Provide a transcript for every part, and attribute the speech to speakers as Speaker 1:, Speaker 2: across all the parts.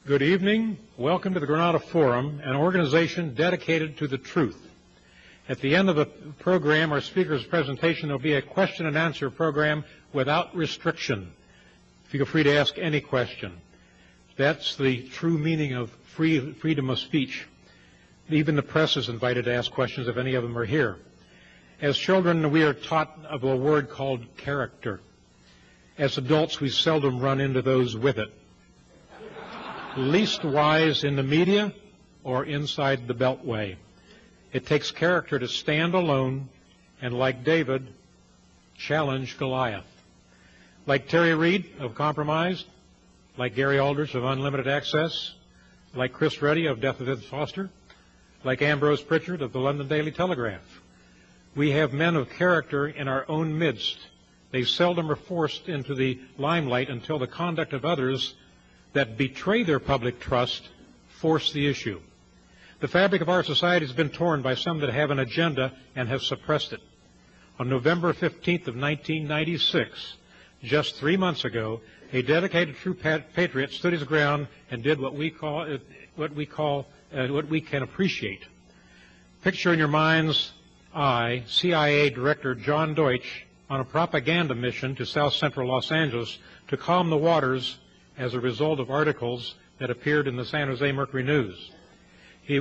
Speaker 1: Good evening. Welcome to the Granada Forum, an organization dedicated to the truth. At the end of the program, our speaker's presentation, there will be a question and answer program without restriction. Feel free to ask any question. That's the true meaning of freedom of speech. Even the press is invited to ask questions if any of them are here. As children, we are taught of a word called character. As adults, we seldom run into those with it. Least wise in the media or inside the Beltway. It takes character to stand alone and, like David, challenge Goliath. Like Terry Reid of Compromised, like Gary Aldrich of Unlimited Access, like Chris Reddy of Death of Ed Foster, like Ambrose Pritchard of the London Daily Telegraph. We have men of character in our own midst. They seldom are forced into the limelight until the conduct of others that betray their public trust force the issue. The fabric of our society has been torn by some that have an agenda and have suppressed it. On November 15th of 1996, just 3 months ago, a dedicated true patriot stood his ground and did what we can appreciate. Picture in your mind's eye CIA Director John Deutsch on a propaganda mission to South Central Los Angeles to calm the waters as a result of articles that appeared in the San Jose Mercury News. He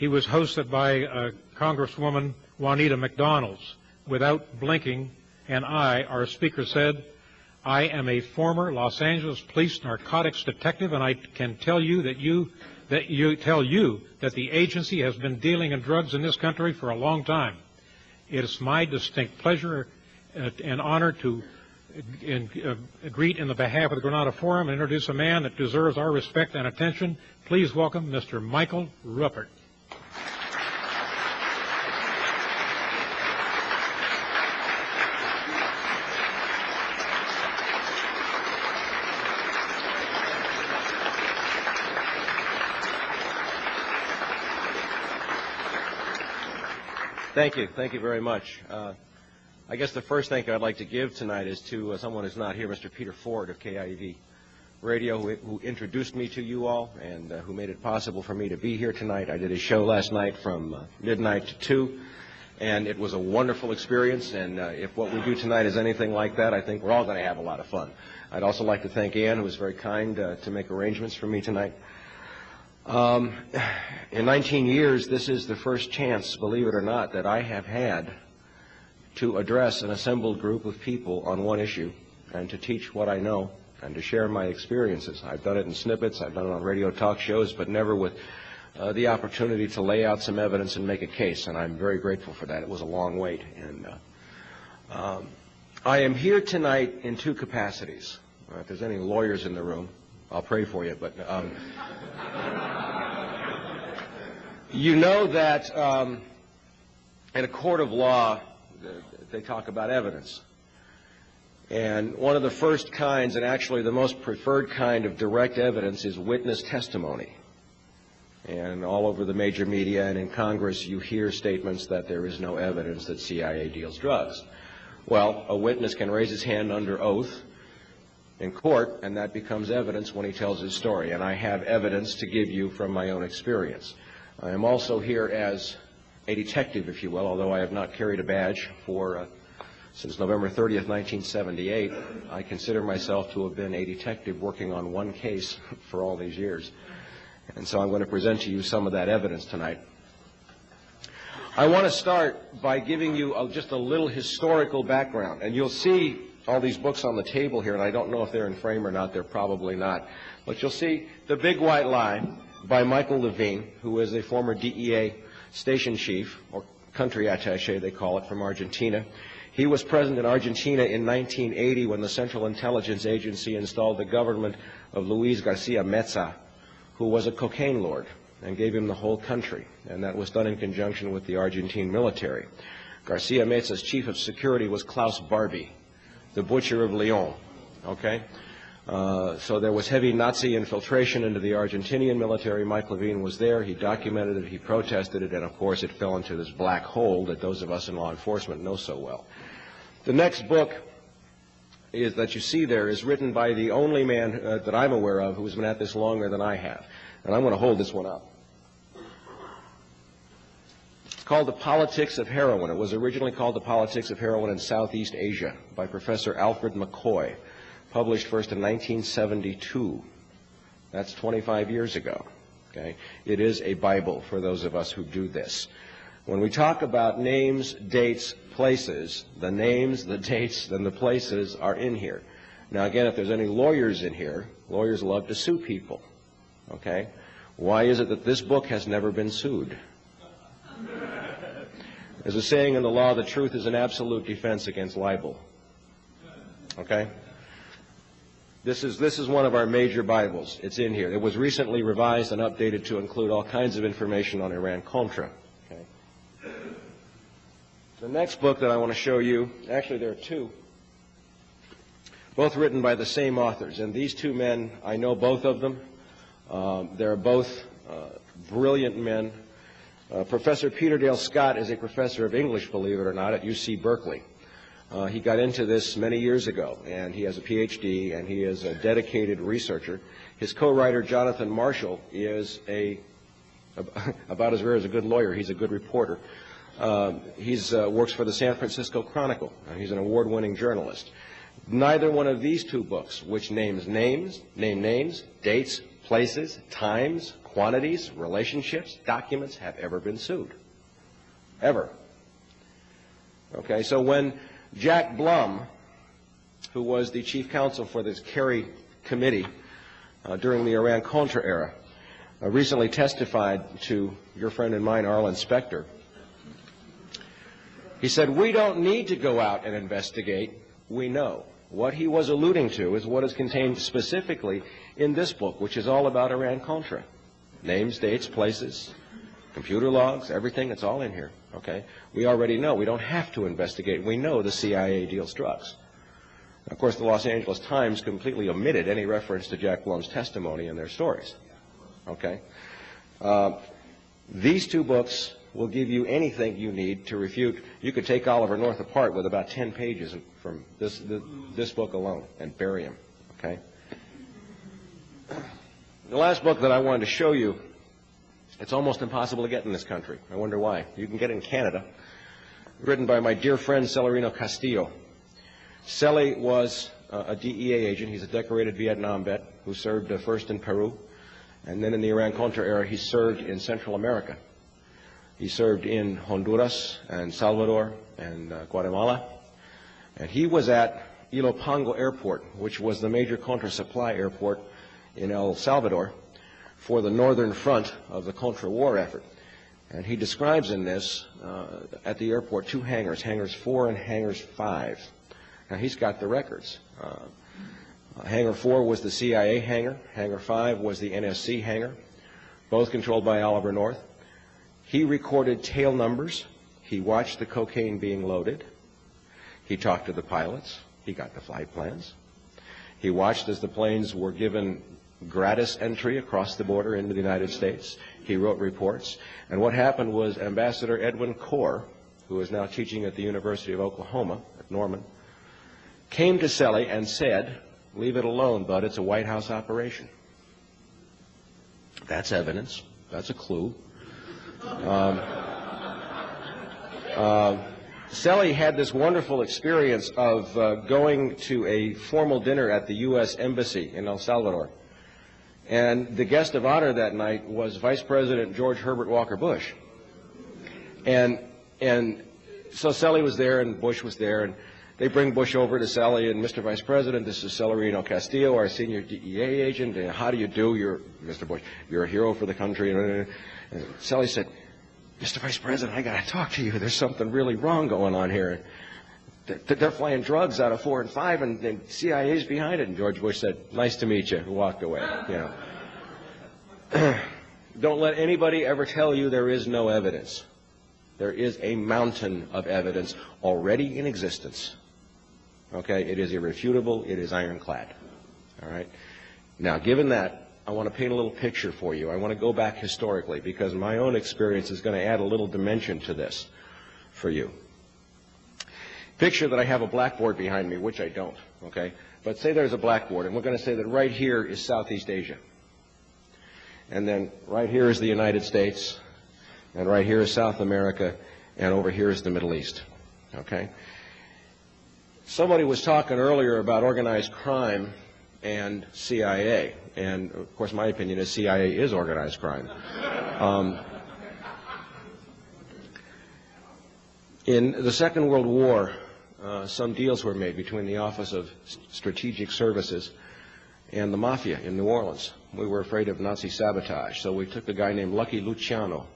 Speaker 1: was hosted by Congresswoman Juanita McDonald's. Without blinking an eye, our speaker said, "I am a former Los Angeles police narcotics detective, and I can tell you that the agency has been dealing in drugs in this country for a long time. It is my distinct pleasure and honor to greet in the behalf of the Granada Forum and introduce a man that deserves our respect and attention. Please welcome Mr. Michael Ruppert."
Speaker 2: Thank you. Thank you very much. I guess the first thank you I'd like to give tonight is to someone who's not here, Mr. Peter Ford of KIV Radio, who introduced me to you all and who made it possible for me to be here tonight. I did a show last night from midnight to 2, and it was a wonderful experience, and if what we do tonight is anything like that, I think we're all going to have a lot of fun. I'd also like to thank Ann, who was very kind to make arrangements for me tonight. In 19 years, this is the first chance, believe it or not, that I have had to address an assembled group of people on one issue and to teach what I know and to share my experiences. I've done it in snippets, I've done it on radio talk shows, but never with the opportunity to lay out some evidence and make a case, and I'm very grateful for that. It was a long wait. And I am here tonight in two capacities. If there's any lawyers in the room, I'll pray for you, but you know that in a court of law, they talk about evidence. And one of the first kinds, and actually the most preferred kind of direct evidence, is witness testimony. And all over the major media and in Congress, you hear statements that there is no evidence that CIA deals drugs. Well, a witness can raise his hand under oath in court, and that becomes evidence when he tells his story. And I have evidence to give you from my own experience. I am also here as a detective, if you will, although I have not carried a badge since November 30th, 1978. I consider myself to have been a detective working on one case for all these years. And so I'm going to present to you some of that evidence tonight. I want to start by giving you just a little historical background. And you'll see all these books on the table here, and I don't know if they're in frame or not. They're probably not. But you'll see The Big White Lie by Michael Levine, who is a former DEA station chief, or country attaché, they call it, from Argentina. He was present in Argentina in 1980 when the Central Intelligence Agency installed the government of Luis Garcia Meza, who was a cocaine lord, and gave him the whole country. And that was done in conjunction with the Argentine military. Garcia Meza's chief of security was Klaus Barbie, the butcher of Leon. Okay? So there was heavy Nazi infiltration into the Argentinian military. Mike Levine was there. He documented it. He protested it. And, of course, it fell into this black hole that those of us in law enforcement know so well. The next book that you see there is written by the only man that I'm aware of who's been at this longer than I have. And I'm going to hold this one up. It's called The Politics of Heroin. It was originally called The Politics of Heroin in Southeast Asia by Professor Alfred McCoy, published first in 1972. That's 25 years ago. Okay? It is a Bible for those of us who do this. When we talk about names, dates, places, the names, the dates, and the places are in here. Now, again, if there's any lawyers in here, lawyers love to sue people. Okay? Why is it that this book has never been sued? There's a saying in the law, the truth is an absolute defense against libel. Okay? This is one of our major Bibles. It's in here. It was recently revised and updated to include all kinds of information on Iran-Contra. Okay? The next book that I want to show you, actually there are two, both written by the same authors. And these two men, I know both of them. They're both brilliant men. Professor Peter Dale Scott is a professor of English, believe it or not, at UC Berkeley. He got into this many years ago, and he has a PhD, and he is a dedicated researcher. His co-writer, Jonathan Marshall, is about as rare as a good lawyer. He's a good reporter. He works for the San Francisco Chronicle. He's an award-winning journalist. Neither one of these two books, which name names, dates, places, times, quantities, relationships, documents, have ever been sued. Ever. Okay, so when Jack Blum, who was the chief counsel for this Kerry committee during the Iran-Contra era, recently testified to your friend and mine, Arlen Specter. He said, "We don't need to go out and investigate. We know." What he was alluding to is what is contained specifically in this book, which is all about Iran-Contra. Names, dates, places, computer logs, everything, it's all in here. Okay? We already know. We don't have to investigate. We know the CIA deals drugs. Of course, the Los Angeles Times completely omitted any reference to Jack Blum's testimony in their stories. Okay? These two books will give you anything you need to refute. You could take Oliver North apart with about 10 pages from this book alone and bury him. Okay? The last book that I wanted to show you, it's almost impossible to get in this country. I wonder why. You can get it in Canada. Written by my dear friend Celerino Castillo. Celi was a DEA agent. He's a decorated Vietnam vet who served first in Peru, and then in the Iran-Contra era he served in Central America. He served in Honduras and Salvador and Guatemala. And he was at Ilopango Airport, which was the major Contra supply airport in El Salvador for the northern front of the Contra war effort. And he describes in this, at the airport, two hangars, hangars 4 and hangars 5. Now, he's got the records. Hangar 4 was the CIA hangar. Hangar 5 was the NSC hangar, both controlled by Oliver North. He recorded tail numbers. He watched the cocaine being loaded. He talked to the pilots. He got the flight plans. He watched as the planes were given gratis entry across the border into the United States. He wrote reports. And what happened was Ambassador Edwin Corr, who is now teaching at the University of Oklahoma at Norman, came to Celi and said, "Leave it alone, bud. It's a White House operation." That's evidence. That's a clue. Celi had this wonderful experience of going to a formal dinner at the U.S. Embassy in El Salvador. And the guest of honor that night was Vice President George Herbert Walker Bush. And so Celi was there and Bush was there, and they bring Bush over to Celi, and Mr. Vice President, this is Celerino Castillo, our senior DEA agent, and how do you do? Mr. Bush, you're a hero for the country. And Celi said, "Mr. Vice President, I got to talk to you. There's something really wrong going on here. They're flying drugs out of 4 and 5, and the CIA's behind it." And George Bush said, "Nice to meet you," and walked away. You know. Don't let anybody ever tell you there is no evidence. There is a mountain of evidence already in existence. Okay? It is irrefutable. It is ironclad. All right? Now, given that, I want to paint a little picture for you. I want to go back historically because my own experience is going to add a little dimension to this for you. Picture that I have a blackboard behind me, which I don't, okay? But say there's a blackboard, and we're going to say that right here is Southeast Asia. And then right here is the United States, and right here is South America, and over here is the Middle East, okay? Somebody was talking earlier about organized crime and CIA, and of course my opinion is CIA is organized crime. In the Second World War, some deals were made between the Office of Strategic Services and the Mafia in New Orleans. We were afraid of Nazi sabotage, so we took a guy named Lucky Luciano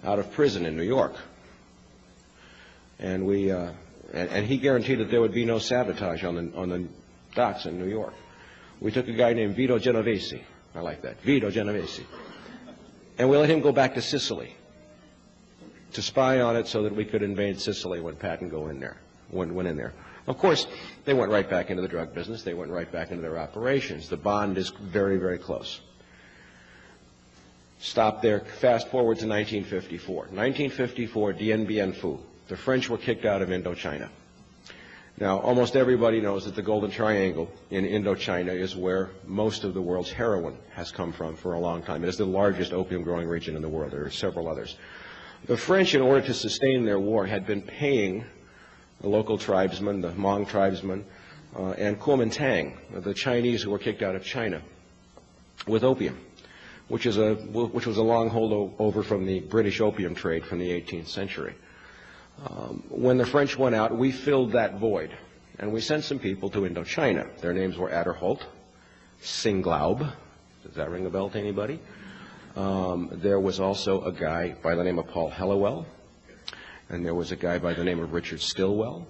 Speaker 2: out of prison in New York. And and he guaranteed that there would be no sabotage on the docks in New York. We took a guy named Vito Genovese. I like that, Vito Genovese. And we let him go back to Sicily to spy on it so that we could invade Sicily when Patton went in there. Of course, they went right back into the drug business. They went right back into their operations. The bond is very, very close. Stop there. Fast forward to 1954. 1954, Dien Bien Phu. The French were kicked out of Indochina. Now, almost everybody knows that the Golden Triangle in Indochina is where most of the world's heroin has come from for a long time. It is the largest opium-growing region in the world. There are several others. The French, in order to sustain their war, had been paying the local tribesmen, the Hmong tribesmen, and Kuomintang, the Chinese who were kicked out of China, with opium, which was a long holdover from the British opium trade from the 18th century. When the French went out, we filled that void, and we sent some people to Indochina. Their names were Aderholt, Singlaub. Does that ring a bell to anybody? There was also a guy by the name of Paul Hellawell, and there was a guy by the name of Richard Stilwell.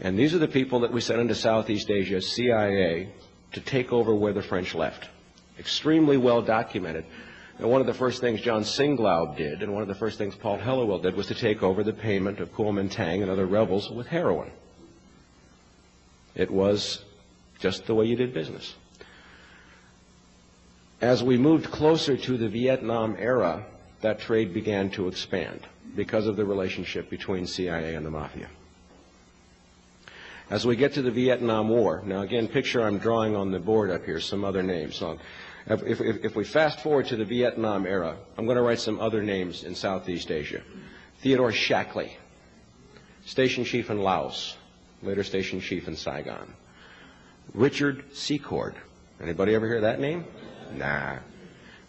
Speaker 2: And these are the people that we sent into Southeast Asia, CIA, to take over where the French left. Extremely well documented. And one of the first things John Singlaub did, and one of the first things Paul Hellawell did, was to take over the payment of Kuomintang and other rebels with heroin. It was just the way you did business. As we moved closer to the Vietnam era, that trade began to expand because of the relationship between CIA and the Mafia. As we get to the Vietnam War, now again, picture I'm drawing on the board up here some other names. So if we fast forward to the Vietnam era, I'm going to write some other names in Southeast Asia. Theodore Shackley, station chief in Laos, later station chief in Saigon. Richard Secord. Anybody ever hear that name? Nah.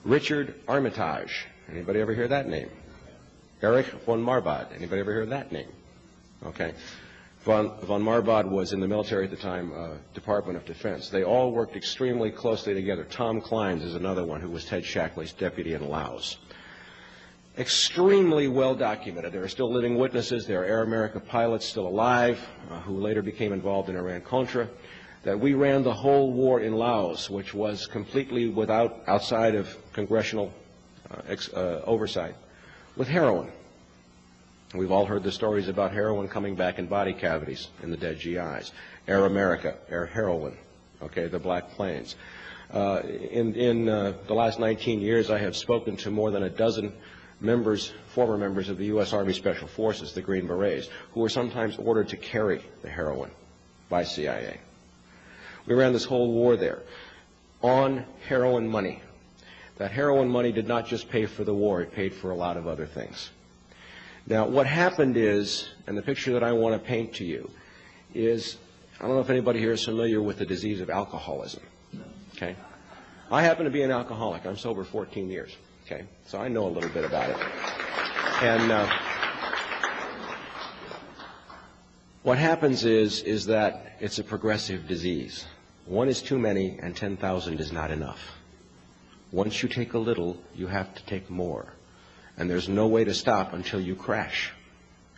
Speaker 2: Richard Armitage. Anybody ever hear that name? Erich von Marbod. Anybody ever hear that name? Okay. Von Marbod was in the military at the time, Department of Defense. They all worked extremely closely together. Tom Clines is another one who was Ted Shackley's deputy in Laos. Extremely well documented. There are still living witnesses. There are Air America pilots still alive who later became involved in Iran-Contra. That we ran the whole war in Laos, which was completely outside of congressional oversight, with heroin. We've all heard the stories about heroin coming back in body cavities in the dead GIs. Air America, Air Heroin, okay, the Black Plains. In the last 19 years, I have spoken to more than a dozen members, former members of the U.S. Army Special Forces, the Green Berets, who were sometimes ordered to carry the heroin by CIA. We ran this whole war there on heroin money. That heroin money did not just pay for the war, it paid for a lot of other things. Now, what happened is, and the picture that I want to paint to you is, I don't know if anybody here is familiar with the disease of alcoholism, okay? I happen to be an alcoholic. I'm sober 14 years, okay? So I know a little bit about it. And what happens is that it's a progressive disease. One is too many and 10,000 is not enough. Once you take a little, you have to take more. And there's no way to stop until you crash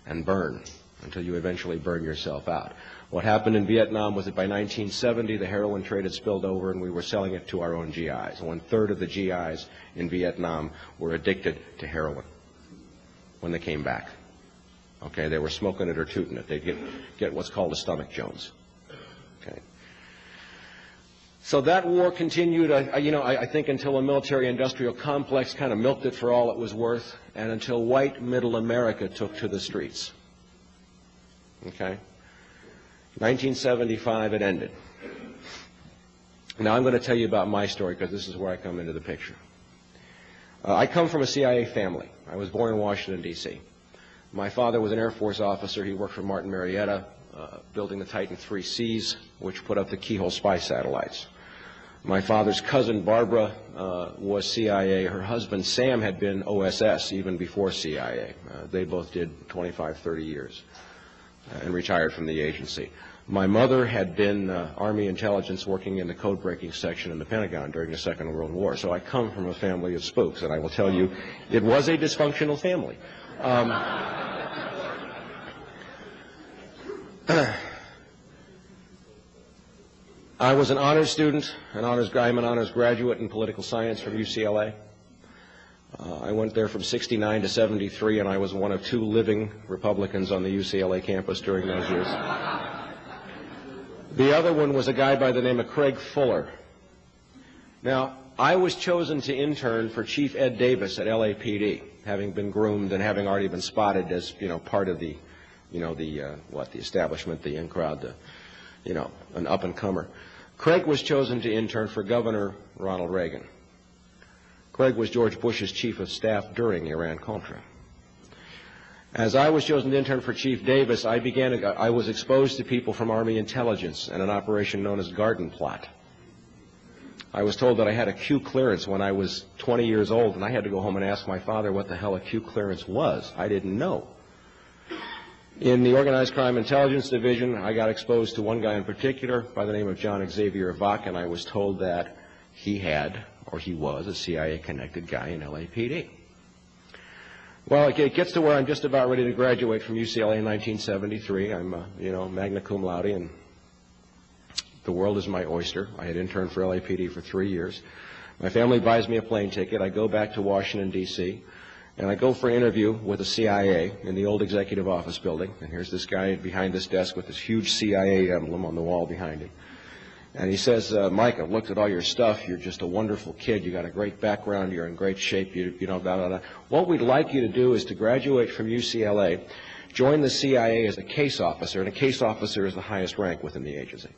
Speaker 2: and burn, until you eventually burn yourself out. What happened in Vietnam was that by 1970, the heroin trade had spilled over and we were selling it to our own GIs. 1/3 of the GIs in Vietnam were addicted to heroin when they came back. Okay, they were smoking it or tooting it. They'd get what's called a stomach Jones. Okay. So that war continued, I think until a military-industrial complex kind of milked it for all it was worth, and until white middle America took to the streets. Okay? 1975, it ended. Now I'm going to tell you about my story because this is where I come into the picture. I come from a CIA family. I was born in Washington, D.C. My father was an Air Force officer. He worked for Martin Marietta, building the Titan 3Cs, which put up the Keyhole spy satellites. My father's cousin, Barbara, was CIA. Her husband, Sam, had been OSS even before CIA. They both did 25, 30 years and retired from the agency. My mother had been Army intelligence working in the code-breaking section in the Pentagon during the Second World War. So I come from a family of spooks, and I will tell you, it was a dysfunctional family. I was an honors student, I'm an honors graduate in political science from UCLA. I went there from 69 to 73, and I was one of 2 living Republicans on the UCLA campus during those years. The other one was a guy by the name of Craig Fuller. Now, I was chosen to intern for Chief Ed Davis at LAPD, having been groomed and having already been spotted as, part of the, the establishment, the in-crowd, an up-and-comer. Craig was chosen to intern for Governor Ronald Reagan. Craig was George Bush's chief of staff during Iran-Contra. As I was chosen to intern for Chief Davis, I was exposed to people from Army intelligence and an operation known as Garden Plot. I was told that I had a Q clearance when I was 20 years old, and I had to go home and ask my father what the hell a Q clearance was. I didn't know. In the Organized Crime Intelligence Division, I got exposed to one guy in particular by the name of John Xavier Vach, and I was told that he was a CIA-connected guy in LAPD. Well, it gets to where I'm just about ready to graduate from UCLA in 1973. I'm, magna cum laude, and the world is my oyster. I had interned for LAPD for 3 years. My family buys me a plane ticket. I go back to Washington, D.C., and I go for an interview with the CIA in the old executive office building. And here's this guy behind this desk with this huge CIA emblem on the wall behind him. And he says, Mike, I've looked at all your stuff. You're just a wonderful kid. You got a great background. You're in great shape. Blah, blah, blah. What we'd like you to do is to graduate from UCLA, join the CIA as a case officer, and a case officer is the highest rank within the agency.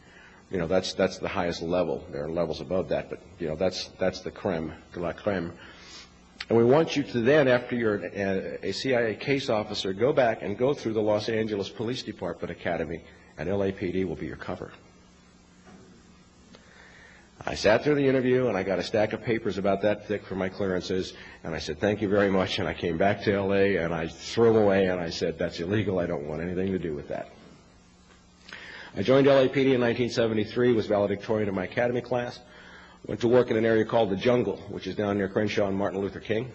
Speaker 2: That's the highest level. There are levels above that, but, that's the creme de la creme. And we want you to then, after you're a CIA case officer, go back and go through the Los Angeles Police Department Academy, and LAPD will be your cover. I sat through the interview, and I got a stack of papers about that thick for my clearances, and I said, thank you very much, and I came back to L.A., and I threw them away, and I said, that's illegal, I don't want anything to do with that. I joined LAPD in 1973, was valedictorian of my academy class, went to work in an area called the Jungle, which is down near Crenshaw and Martin Luther King.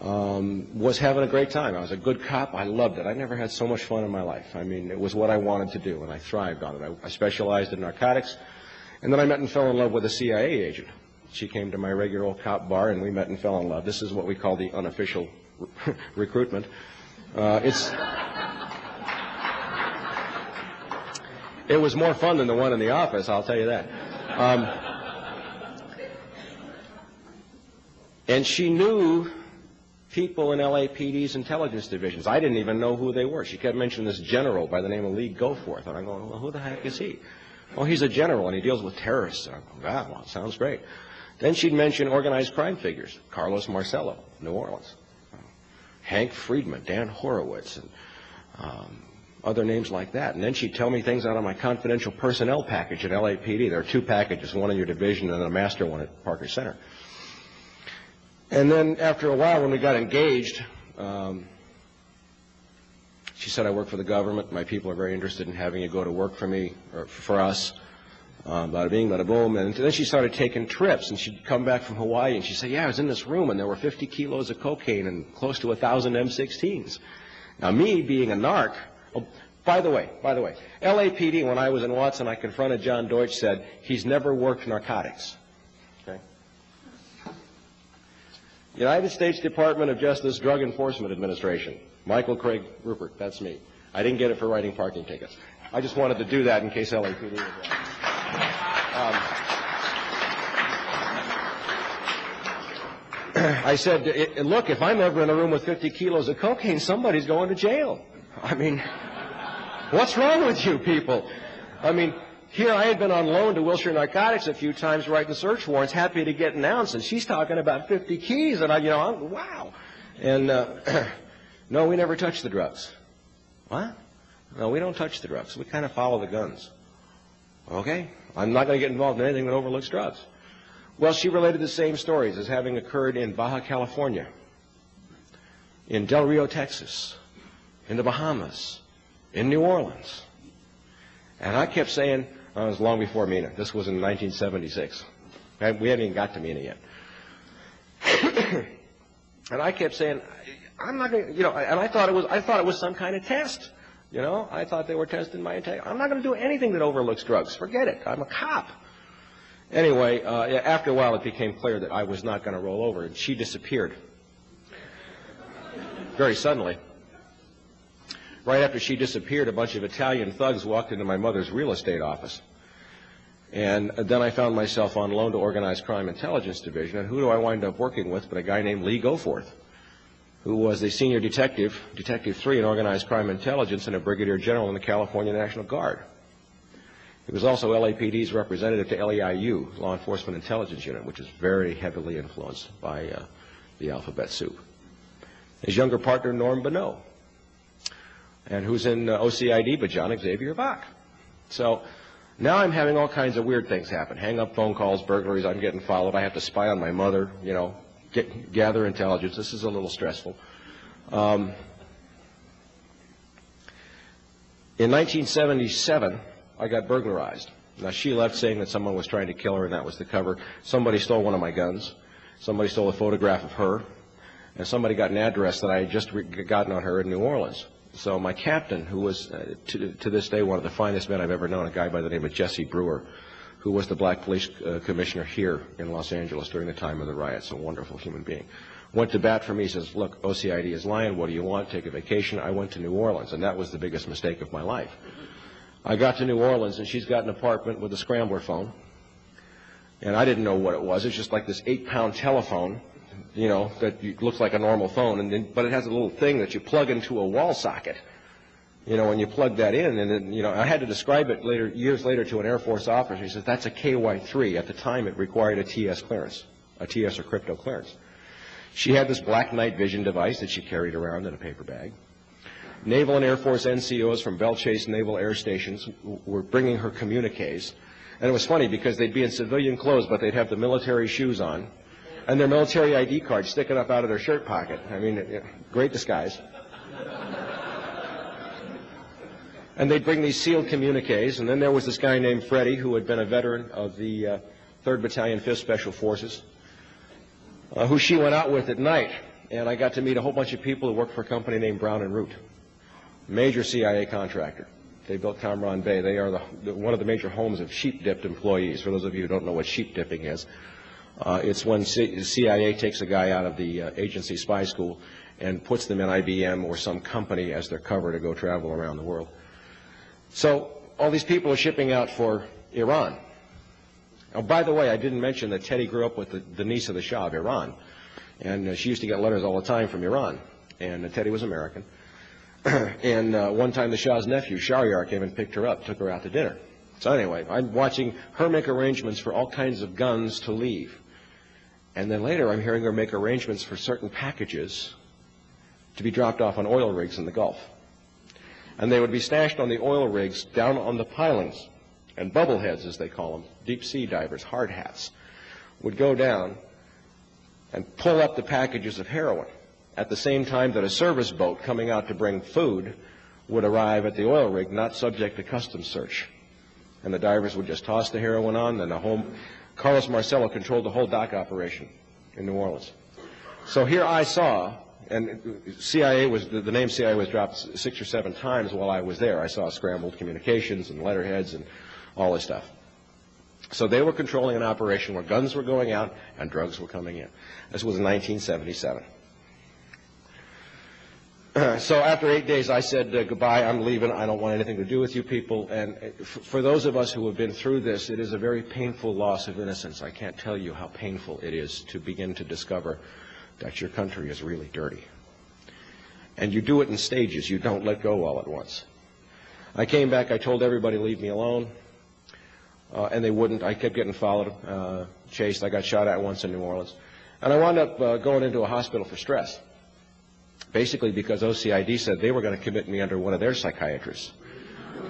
Speaker 2: Was having a great time. I was a good cop. I loved it. I never had so much fun in my life. I mean, it was what I wanted to do, and I thrived on it. I specialized in narcotics. And then I met and fell in love with a CIA agent. She came to my regular old cop bar, and we met and fell in love. This is what we call the unofficial recruitment. It was more fun than the one in the office, I'll tell you that. And she knew people in LAPD's intelligence divisions. I didn't even know who they were. She kept mentioning this general by the name of Lee Goforth. And I'm going, well, who the heck is he? Oh, he's a general, and he deals with terrorists. And I'm going, well, sounds great. Then she'd mention organized crime figures, Carlos Marcello, New Orleans, Hank Friedman, Dan Horowitz, and other names like that. And then she'd tell me things out of my confidential personnel package at LAPD. There are 2 packages, one in your division and a master one at Parker Center. And then after a while, when we got engaged, she said, I work for the government. My people are very interested in having you go to work for me, or for us. Bada bing, bada boom. And then she started taking trips, and she'd come back from Hawaii, and she'd say, yeah, I was in this room, and there were 50 kilos of cocaine and close to 1,000 M16s. Now, me being a narc, oh, by the way, LAPD, when I was in Watson, I confronted John Deutsch, said, he's never worked narcotics. Okay? United States Department of Justice Drug Enforcement Administration. Michael Craig Ruppert, that's me. I didn't get it for writing parking tickets. I just wanted to do that in case LAPD was I said, look, if I'm ever in a room with 50 kilos of cocaine, somebody's going to jail. I mean, What's wrong with you people? I mean, here I had been on loan to Wilshire Narcotics a few times writing search warrants, happy to get an ounce, and she's talking about 50 keys, and I'm wow. And no, we never touch the drugs. What? No, we don't touch the drugs. We kind of follow the guns. Okay? I'm not going to get involved in anything that overlooks drugs. Well, she related the same stories as having occurred in Baja California, in Del Rio, Texas, in the Bahamas, in New Orleans. And I kept saying, it was long before Mina. This was in 1976. We hadn't even got to Mina yet. And I kept saying, I'm not going to, and I thought it was some kind of test. I thought they were testing my integrity. I'm not going to do anything that overlooks drugs. Forget it. I'm a cop. Anyway, after a while, it became clear that I was not going to roll over, and she disappeared very suddenly. Right after she disappeared, a bunch of Italian thugs walked into my mother's real estate office. And then I found myself on loan to Organized Crime Intelligence Division, and who do I wind up working with but a guy named Lee Goforth, who was the senior detective, Detective 3 in Organized Crime Intelligence, and a brigadier general in the California National Guard. He was also LAPD's representative to LEIU, Law Enforcement Intelligence Unit, which is very heavily influenced by the alphabet soup. His younger partner, Norm Bonneau, and who's in OCID, but John Xavier Bach. So now I'm having all kinds of weird things happen. Hang-up phone calls, burglaries, I'm getting followed. I have to spy on my mother, gather intelligence. This is a little stressful. In 1977, I got burglarized. Now, she left saying that someone was trying to kill her, and that was the cover. Somebody stole one of my guns. Somebody stole a photograph of her. And somebody got an address that I had just gotten on her in New Orleans. So my captain, who was to this day one of the finest men I've ever known, a guy by the name of Jesse Brewer, who was the black police commissioner here in Los Angeles during the time of the riots, a wonderful human being, went to bat for me, says, look, OCID is lying, what do you want, take a vacation. I went to New Orleans, and that was the biggest mistake of my life. I got to New Orleans, and she's got an apartment with a scrambler phone, and I didn't know what it was. It's just like this 8-pound telephone, that looks like a normal phone, but it has a little thing that you plug into a wall socket. When you plug that in, and then, I had to describe it years later to an Air Force officer. He says, that's a KY3. At the time, it required a TS clearance, a TS or crypto clearance. She had this black night vision device that she carried around in a paper bag. Naval and Air Force NCOs from Belle Chase Naval Air Stations were bringing her communiques. And it was funny because they'd be in civilian clothes, but they'd have the military shoes on, and their military ID card sticking up out of their shirt pocket. I mean, great disguise. And they'd bring these sealed communiques, and then there was this guy named Freddie, who had been a veteran of the 3rd Battalion, 5th Special Forces, who she went out with at night. And I got to meet a whole bunch of people who worked for a company named Brown and Root, major CIA contractor. They built Camaron Bay. They are one of the major homes of sheep-dipped employees. For those of you who don't know what sheep-dipping is, it's when CIA takes a guy out of the agency spy school and puts them in IBM or some company as their cover to go travel around the world. So all these people are shipping out for Iran. Oh, by the way, I didn't mention that Teddy grew up with the niece of the Shah of Iran. And she used to get letters all the time from Iran. And Teddy was American. And one time the Shah's nephew, Shahryar, came and picked her up, took her out to dinner. So anyway, I'm watching her make arrangements for all kinds of guns to leave. And then later I'm hearing her make arrangements for certain packages to be dropped off on oil rigs in the Gulf. And they would be stashed on the oil rigs down on the pilings. And bubbleheads, as they call them, deep sea divers, hard hats, would go down and pull up the packages of heroin at the same time that a service boat coming out to bring food would arrive at the oil rig, not subject to customs search. And the divers would just toss the heroin on, and Carlos Marcello controlled the whole dock operation in New Orleans. So here I saw, and CIA was, the name CIA was dropped 6 or 7 times while I was there. I saw scrambled communications and letterheads and all this stuff. So they were controlling an operation where guns were going out and drugs were coming in. This was in 1977. So after 8 days, I said, goodbye, I'm leaving. I don't want anything to do with you people. And for those of us who have been through this, it is a very painful loss of innocence. I can't tell you how painful it is to begin to discover that your country is really dirty. And you do it in stages. You don't let go all at once. I came back, I told everybody leave me alone, and they wouldn't. I kept getting followed, chased. I got shot at once in New Orleans. And I wound up going into a hospital for stress, basically because OCID said they were going to commit me under one of their psychiatrists.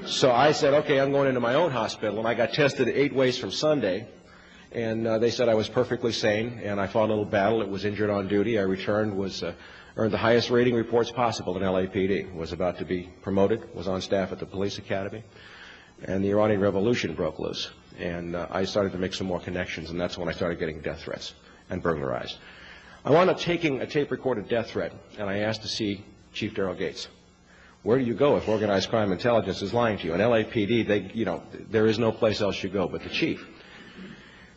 Speaker 2: So I said, okay, I'm going into my own hospital, and I got tested 8 ways from Sunday, and they said I was perfectly sane, and I fought a little battle. It was injured on duty. I returned, earned the highest rating reports possible in LAPD, was about to be promoted, was on staff at the police academy, and the Iranian Revolution broke loose. And I started to make some more connections, and that's when I started getting death threats and burglarized. I wound up taking a tape-recorded death threat, and I asked to see Chief Daryl Gates. Where do you go if organized crime intelligence is lying to you? In LAPD, there is no place else you go but the chief.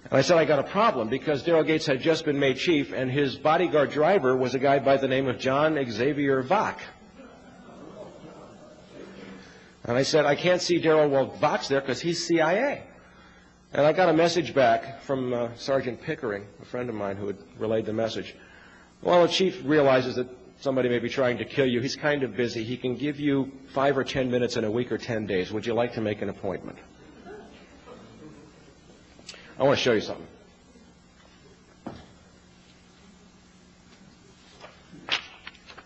Speaker 2: And I said I got a problem because Daryl Gates had just been made chief, and his bodyguard driver was a guy by the name of John Xavier Vach. And I said, I can't see Daryl Vach there because he's CIA. And I got a message back from Sergeant Pickering, a friend of mine who had relayed the message. Well, the chief realizes that somebody may be trying to kill you. He's kind of busy. He can give you 5 or 10 minutes in a week or 10 days. Would you like to make an appointment? I want to show you something.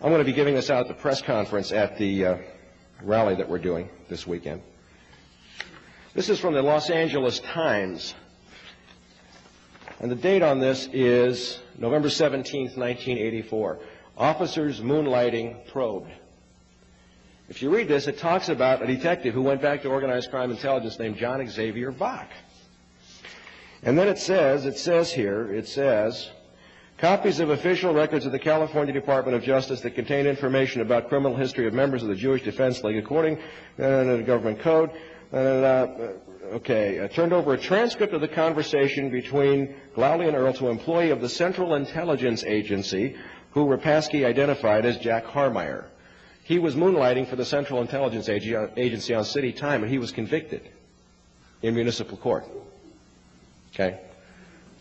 Speaker 2: I'm going to be giving this out at the press conference at the rally that we're doing this weekend. This is from the Los Angeles Times, and the date on this is November 17th, 1984. Officers moonlighting probed. If you read this, it talks about a detective who went back to organized crime intelligence named John Xavier Vach. And then it says here, copies of official records of the California Department of Justice that contain information about criminal history of members of the Jewish Defense League, according to the government code, turned over a transcript of the conversation between Glaulie and Earl to an employee of the Central Intelligence Agency, who Rapasky identified as Jack Harmeyer. He was moonlighting for the Central Intelligence Agency on city time, and he was convicted in municipal court. Okay?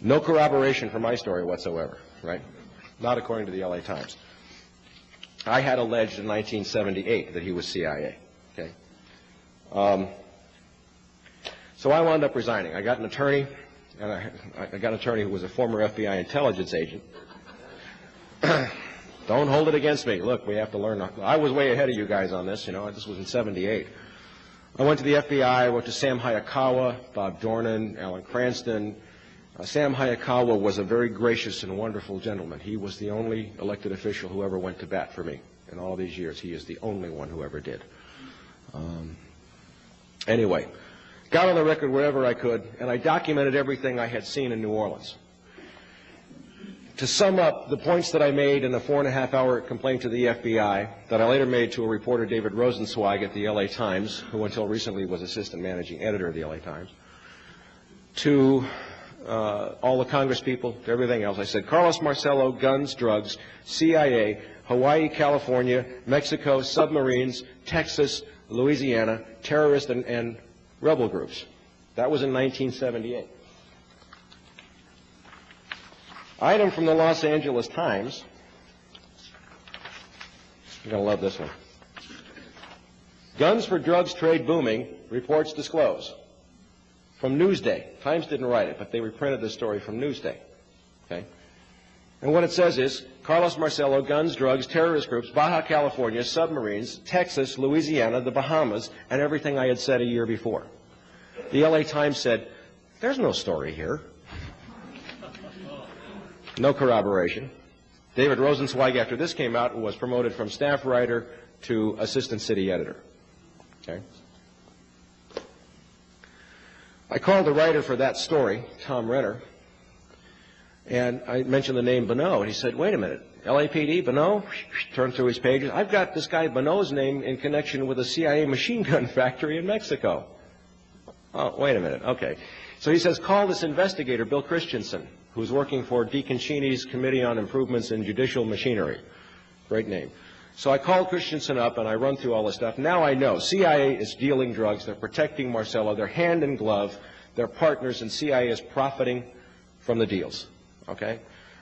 Speaker 2: No corroboration for my story whatsoever, right? Not according to the LA Times. I had alleged in 1978 that he was CIA, okay? So I wound up resigning. I got an attorney, and I got an attorney who was a former FBI intelligence agent. Don't hold it against me. Look, we have to learn. I was way ahead of you guys on this, This was in 78. I went to the FBI. I wrote to Sam Hayakawa, Bob Dornan, Alan Cranston. Sam Hayakawa was a very gracious and wonderful gentleman. He was the only elected official who ever went to bat for me in all these years. He is the only one who ever did. Anyway, got on the record wherever I could, and I documented everything I had seen in New Orleans. To sum up the points that I made in a 4.5-hour complaint to the FBI that I later made to a reporter, David Rosenzweig, at the LA Times, who until recently was assistant managing editor of the LA Times, to all the Congress people, to everything else. I said, Carlos Marcello, guns, drugs, CIA, Hawaii, California, Mexico, submarines, Texas, Louisiana, terrorist and rebel groups. That was in 1978. Item from the Los Angeles Times. You're going to love this one. Guns for drugs trade booming, reports disclose. From Newsday. Times didn't write it, but they reprinted this story from Newsday. Okay? And what it says is, Carlos Marcello, guns, drugs, terrorist groups, Baja California, submarines, Texas, Louisiana, the Bahamas, and everything I had said a year before. The LA Times said, there's no story here. No corroboration. David Rosenzweig, after this came out, was promoted from staff writer to assistant city editor. Okay? I called the writer for that story, Tom Renner, and I mentioned the name Bonneau, and he said, wait a minute, LAPD, Bonneau? Turned through his pages. I've got this guy Bonneau's name in connection with a CIA machine gun factory in Mexico. Oh, wait a minute, okay. So he says, call this investigator, Bill Christensen, who's working for Deacon Cheney's Committee on Improvements in Judicial Machinery. Great name. So I called Christensen up, and I run through all this stuff. Now I know CIA is dealing drugs. They're protecting Marcello. They're hand in glove. They're partners, and CIA is profiting from the deals. Okay?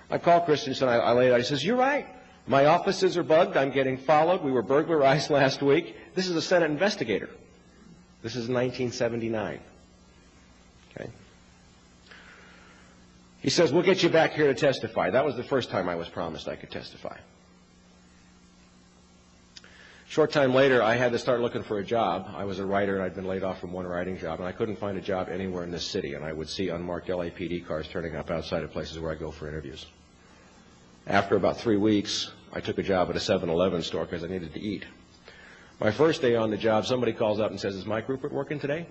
Speaker 2: I called Christensen. I laid out. He says, you're right. My offices are bugged. I'm getting followed. We were burglarized last week. This is a Senate investigator. This is 1979. Okay. He says, we'll get you back here to testify. That was the first time I was promised I could testify. Short time later, I had to start looking for a job. I was a writer, and I'd been laid off from one writing job, and I couldn't find a job anywhere in this city, and I would see unmarked LAPD cars turning up outside of places where I go for interviews. After about 3 weeks, I took a job at a 7-Eleven store because I needed to eat. My first day on the job, somebody calls up and says, is Mike Ruppert working today?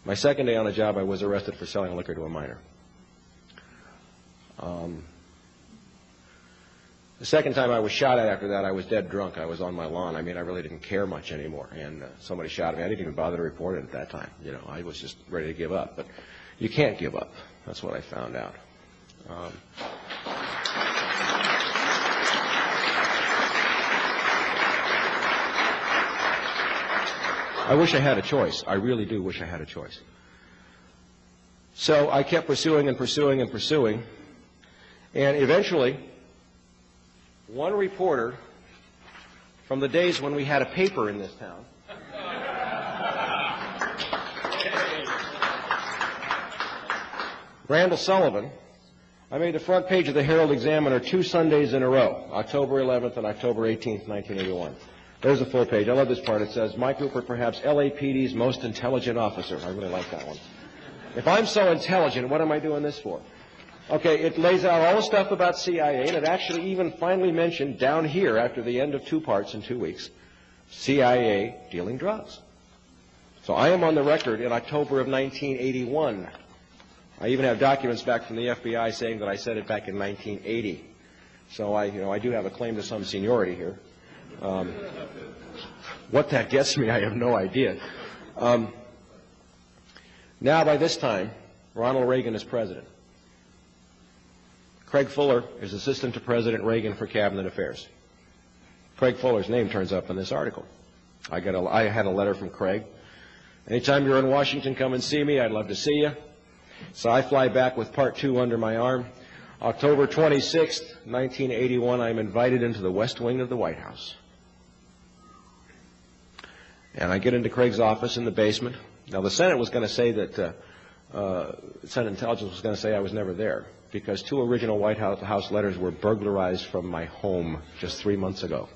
Speaker 2: My second day on the job, I was arrested for selling liquor to a minor. The second time I was shot at after that, I was dead drunk. I was on my lawn. I mean, I really didn't care much anymore. And somebody shot at me. I didn't even bother to report it at that time. You know, I was just ready to give up. But you can't give up. That's what I found out. I wish I had a choice. I really do wish I had a choice. So I kept pursuing and pursuing and pursuing. And eventually, one reporter from the days when we had a paper in this town Randall Sullivan, I made the front page of the Herald Examiner 2 Sundays in a row, October 11th and October 18th, 1981. There's the full page. I love this part. It says, Mike Ruppert, perhaps LAPD's most intelligent officer. I really like that one. If I'm so intelligent, what am I doing this for? Okay, it lays out all the stuff about CIA, and it actually even finally mentioned down here, after the end of 2 parts in 2 weeks, CIA dealing drugs. So I am on the record in October of 1981. I even have documents back from the FBI saying that I said it back in 1980. So I do have a claim to some seniority here. What that gets me, I have no idea. Now, by this time, Ronald Reagan is president. Craig Fuller is assistant to President Reagan for Cabinet Affairs. Craig Fuller's name turns up in this article. I had a letter from Craig. Anytime you're in Washington, come and see me. I'd love to see you. So I fly back with Part 2 under my arm. October 26th, 1981, I'm invited into the West Wing of the White House. And I get into Craig's office in the basement. Now, the Senate was going to say that, Senate Intelligence was going to say I was never there, because 2 original White House letters were burglarized from my home just 3 months ago.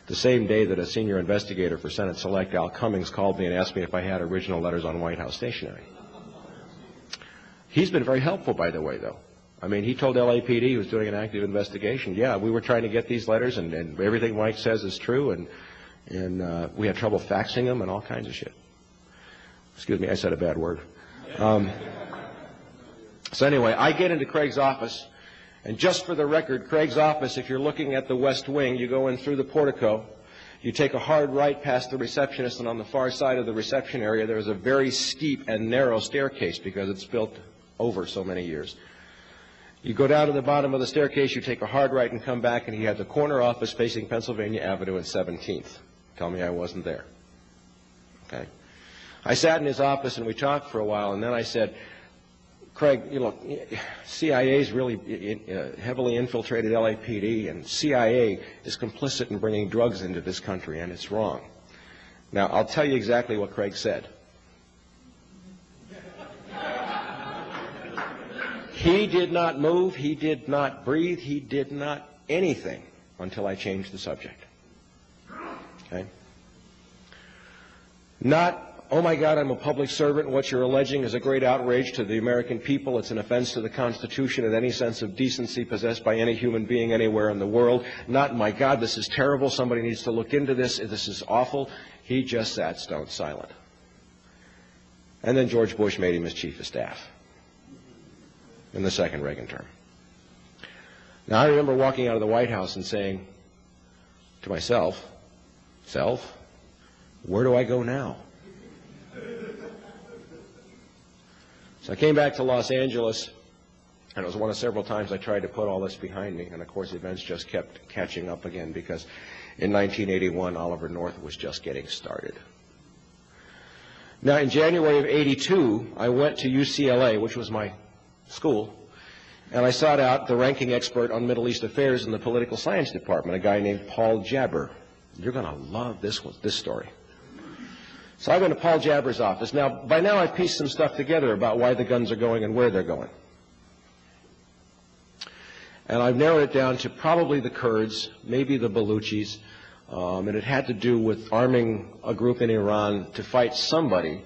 Speaker 2: The same day that a senior investigator for Senate Select, Al Cummings, called me and asked me if I had original letters on White House stationery. He's been very helpful, by the way, though. I mean, he told LAPD he was doing an active investigation. Yeah, we were trying to get these letters, and everything Mike says is true, and we had trouble faxing them and all kinds of shit. Excuse me, I said a bad word. So anyway, I get into Craig's office, and just for the record, Craig's office, if you're looking at the West Wing, you go in through the portico, you take a hard right past the receptionist, and on the far side of the reception area, there is a very steep and narrow staircase because it's built over so many years. You go down to the bottom of the staircase, you take a hard right and come back, and he had the corner office facing Pennsylvania Avenue and 17th. Tell me I wasn't there. Okay. I sat in his office and we talked for a while, and then I said, Craig, you know, CIA's really heavily infiltrated LAPD, and CIA is complicit in bringing drugs into this country, and it's wrong. Now, I'll tell you exactly what Craig said. He did not move, he did not breathe, he did not anything until I changed the subject. Okay? Not, oh my God, I'm a public servant, and what you're alleging is a great outrage to the American people. It's an offense to the Constitution and any sense of decency possessed by any human being anywhere in the world. Not, my God, this is terrible, somebody needs to look into this, this is awful. He just sat stone silent. And then George Bush made him his chief of staff in the second Reagan term. Now, I remember walking out of the White House and saying to myself, self, where do I go now? So I came back to Los Angeles, and it was one of several times I tried to put all this behind me, and of course events just kept catching up again, because in 1981, Oliver North was just getting started. Now, in January of '82, I went to UCLA, which was my school, and I sought out the ranking expert on Middle East affairs in the political science department, a guy named Paul Jabber. You're going to love this story. So I went to Paul Jabber's office. Now, by now I've pieced some stuff together about why the guns are going and where they're going. And I've narrowed it down to probably the Kurds, maybe the Baluchis, and it had to do with arming a group in Iran to fight somebody,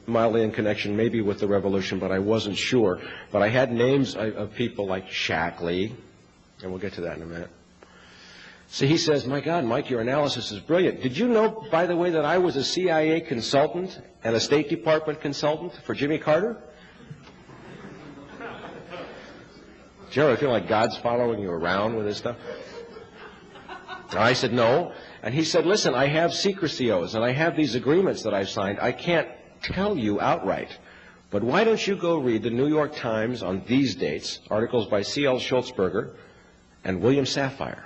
Speaker 2: mildly in connection maybe with the revolution, but I wasn't sure. But I had names of people like Shackley, and we'll get to that in a minute. So he says, my God, Mike, your analysis is brilliant. Did you know, by the way, that I was a CIA consultant and a State Department consultant for Jimmy Carter? Do you ever feel like God's following you around with this stuff? And I said, no. And he said, listen, I have secrecy oaths, and I have these agreements that I've signed. I can't tell you outright. But why don't you go read the New York Times on these dates, articles by C.L. Schultzberger and William Safire,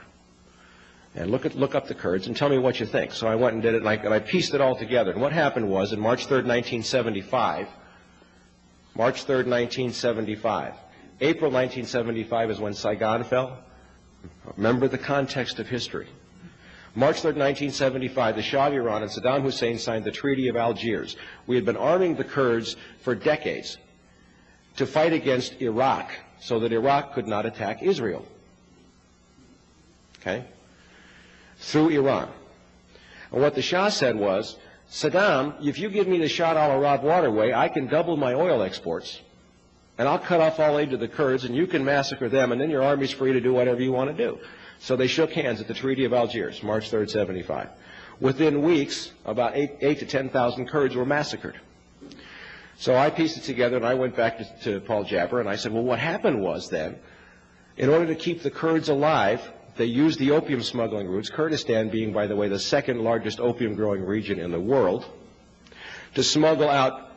Speaker 2: and look up the Kurds and tell me what you think. So I went and did it, and I pieced it all together. And what happened was, in March 3rd, 1975, April 1975 is when Saigon fell. Remember the context of history. March 3rd, 1975, the Shah of Iran and Saddam Hussein signed the Treaty of Algiers. We had been arming the Kurds for decades to fight against Iraq so that Iraq could not attack Israel. Okay? Through Iran. And what the Shah said was, Saddam, if you give me the Shah al-Arab waterway, I can double my oil exports, and I'll cut off all aid to the Kurds, and you can massacre them, and then your army's free to do whatever you want to do. So they shook hands at the Treaty of Algiers, March 3rd, 75. Within weeks, about 8 to 10,000 Kurds were massacred. So I pieced it together, and I went back to Paul Jabber, and I said, well, what happened was then, in order to keep the Kurds alive, they used the opium smuggling routes, Kurdistan being, by the way, the second largest opium growing region in the world, to smuggle out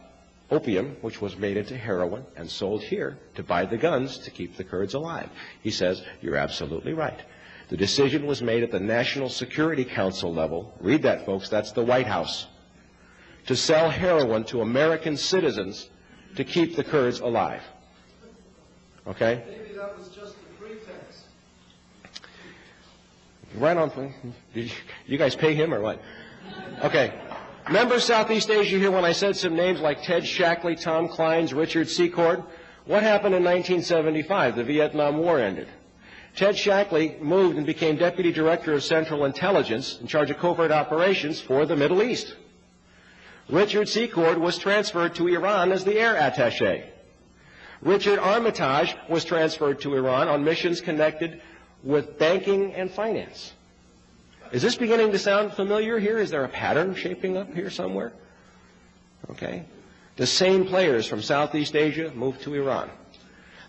Speaker 2: opium, which was made into heroin and sold here to buy the guns to keep the Kurds alive. He says, you're absolutely right. The decision was made at the National Security Council level. Read that, folks. That's the White House. To sell heroin to American citizens to keep the Kurds alive. Okay?
Speaker 3: Maybe that was just a pretext.
Speaker 2: Right on. You guys pay him or what? Okay. Remember Southeast Asia here when I said some names like Ted Shackley, Tom Kleins, Richard Secord? What happened in 1975? The Vietnam War ended. Ted Shackley moved and became Deputy Director of Central Intelligence in charge of covert operations for the Middle East. Richard Secord was transferred to Iran as the air attaché. Richard Armitage was transferred to Iran on missions connected with banking and finance. Is this beginning to sound familiar here? Is there a pattern shaping up here somewhere? Okay. The same players from Southeast Asia moved to Iran.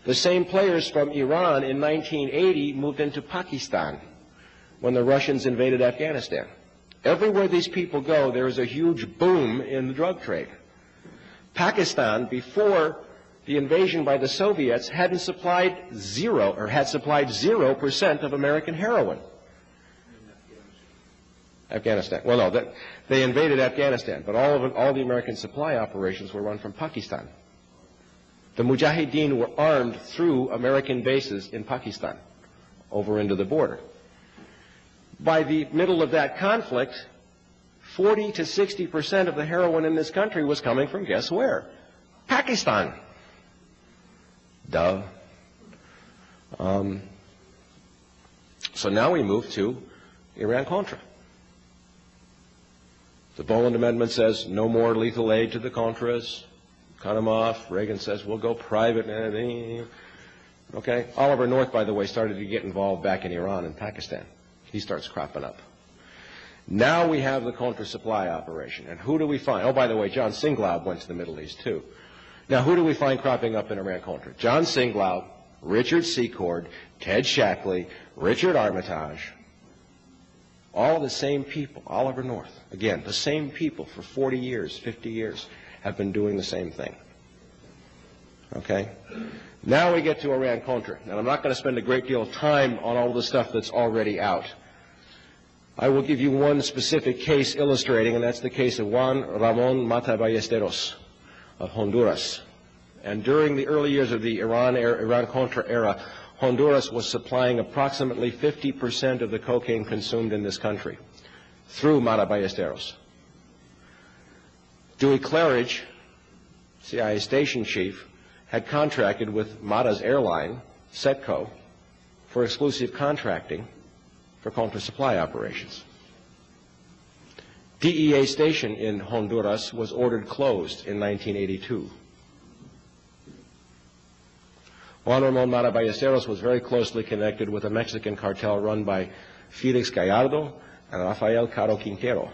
Speaker 2: The same players from Iran in 1980 moved into Pakistan when the Russians invaded Afghanistan. Everywhere these people go, there is a huge boom in the drug trade. Pakistan, before the invasion by the Soviets, had supplied 0% of American heroin. Afghanistan. Well, no, they invaded Afghanistan, but all the American supply operations were run from Pakistan. The Mujahideen were armed through American bases in Pakistan, over into the border. By the middle of that conflict, 40 to 60% of the heroin in this country was coming from, guess where? Pakistan. Duh. So now we move to Iran-Contra. The Boland Amendment says no more lethal aid to the Contras. Cut them off. Reagan says we'll go private. Okay. Oliver North, by the way, started to get involved back in Iran and Pakistan. He starts cropping up. Now we have the Contra supply operation. And who do we find? Oh, by the way, John Singlaub went to the Middle East, too. Now, who do we find cropping up in Iran-Contra? John Singlaub, Richard Secord, Ted Shackley, Richard Armitage. All the same people. Oliver North. Again, the same people for 40 years, 50 years have been doing the same thing. Okay? Now we get to Iran-Contra. And I'm not going to spend a great deal of time on all the stuff that's already out. I will give you one specific case illustrating, and that's the case of Juan Ramon Mata Ballesteros of Honduras. And during the early years of the Iran-Contra era, Honduras was supplying approximately 50% of the cocaine consumed in this country. through Mata Ballesteros. Dewey Claridge, CIA station chief, had contracted with Mata's airline, Setco, for exclusive contracting for contra-supply operations. DEA station in Honduras was ordered closed in 1982. Juan Ramon Mata Ballesteros was very closely connected with a Mexican cartel run by Felix Gallardo and Rafael Caro Quintero.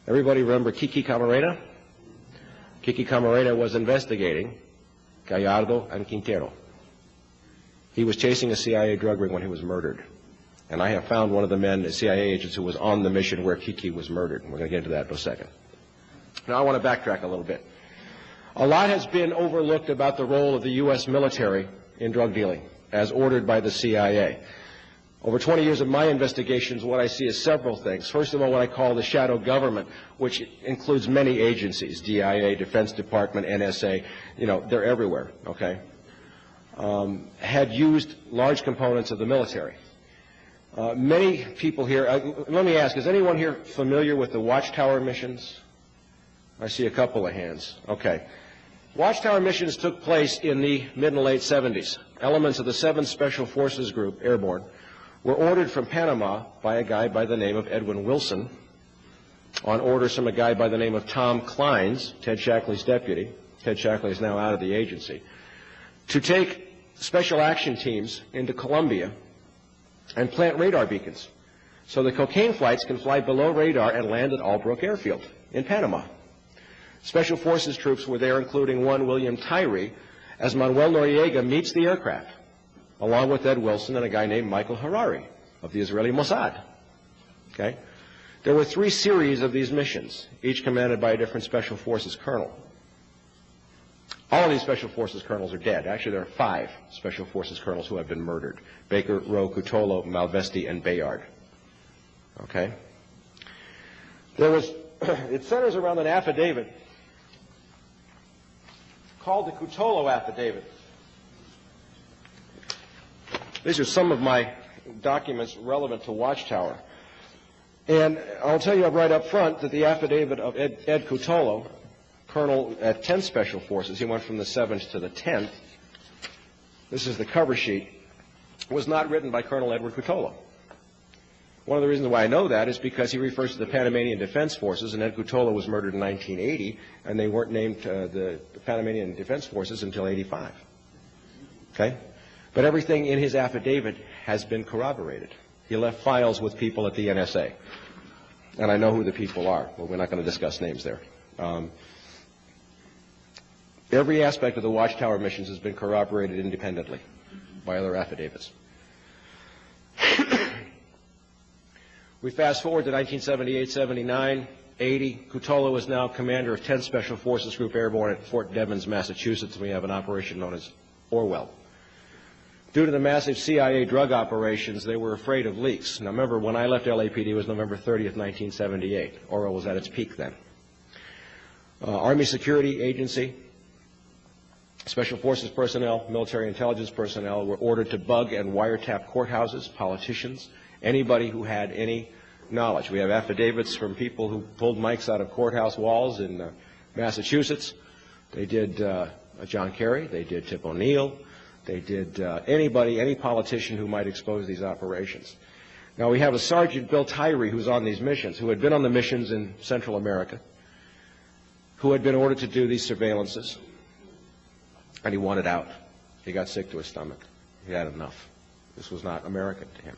Speaker 2: Everybody remember Kiki Camarena? Kiki Camarena was investigating Gallardo and Quintero. He was chasing a CIA drug ring when he was murdered. And I have found one of the men, the CIA agents, who was on the mission where Kiki was murdered. And we're going to get into that in a second. Now I want to backtrack a little bit. A lot has been overlooked about the role of the U.S. military in drug dealing, as ordered by the CIA. Over 20 years of my investigations, what I see is several things. First of all, what I call the shadow government, which includes many agencies, DIA, Defense Department, NSA, they're everywhere, okay, had used large components of the military. Many people here, let me ask, is anyone here familiar with the Watchtower missions? I see a couple of hands. Okay. Watchtower missions took place in the mid and late 70s. Elements of the 7th Special Forces Group, airborne, were ordered from Panama by a guy by the name of Edwin Wilson, on orders from a guy by the name of Tom Kleins, Ted Shackley's deputy. Ted Shackley is now out of the agency, to take special action teams into Colombia and plant radar beacons so the cocaine flights can fly below radar and land at Albrook Airfield in Panama. Special Forces troops were there, including one William Tyree, as Manuel Noriega meets the aircraft, along with Ed Wilson and a guy named Michael Harari of the Israeli Mossad. Okay? There were 3 series of these missions, each commanded by a different Special Forces colonel. All of these Special Forces colonels are dead. Actually, there are 5 Special Forces colonels who have been murdered: Baker, Rowe, Cutolo, Malvesti, and Bayard. Okay? It centers around an affidavit called the Cutolo Affidavit. These are some of my documents relevant to Watchtower. And I'll tell you right up front that the affidavit of Ed Cutolo, colonel at 10th Special Forces, he went from the 7th to the 10th, this is the cover sheet, was not written by Colonel Edward Cutolo. One of the reasons why I know that is because he refers to the Panamanian Defense Forces, and Ed Cutolo was murdered in 1980, and they weren't named the Panamanian Defense Forces until 85. Okay? But everything in his affidavit has been corroborated. He left files with people at the NSA. And I know who the people are, but we're not going to discuss names there. Every aspect of the Watchtower missions has been corroborated independently by other affidavits. We fast forward to 1978, 79, 80. Cutolo is now commander of 10th Special Forces Group Airborne at Fort Devens, Massachusetts. We have an operation known as Orwell. Due to the massive CIA drug operations, they were afraid of leaks. Now remember, when I left LAPD, it was November 30th, 1978. Orwell was at its peak then. Army Security Agency, Special Forces personnel, military intelligence personnel were ordered to bug and wiretap courthouses, politicians, anybody who had any knowledge. We have affidavits from people who pulled mics out of courthouse walls in Massachusetts. They did John Kerry. They did Tip O'Neill. They did anybody, any politician who might expose these operations. Now we have a Sergeant Bill Tyree who's on these missions, who had been on the missions in Central America, who had been ordered to do these surveillances, and he wanted out. He got sick to his stomach. He had enough. This was not American to him.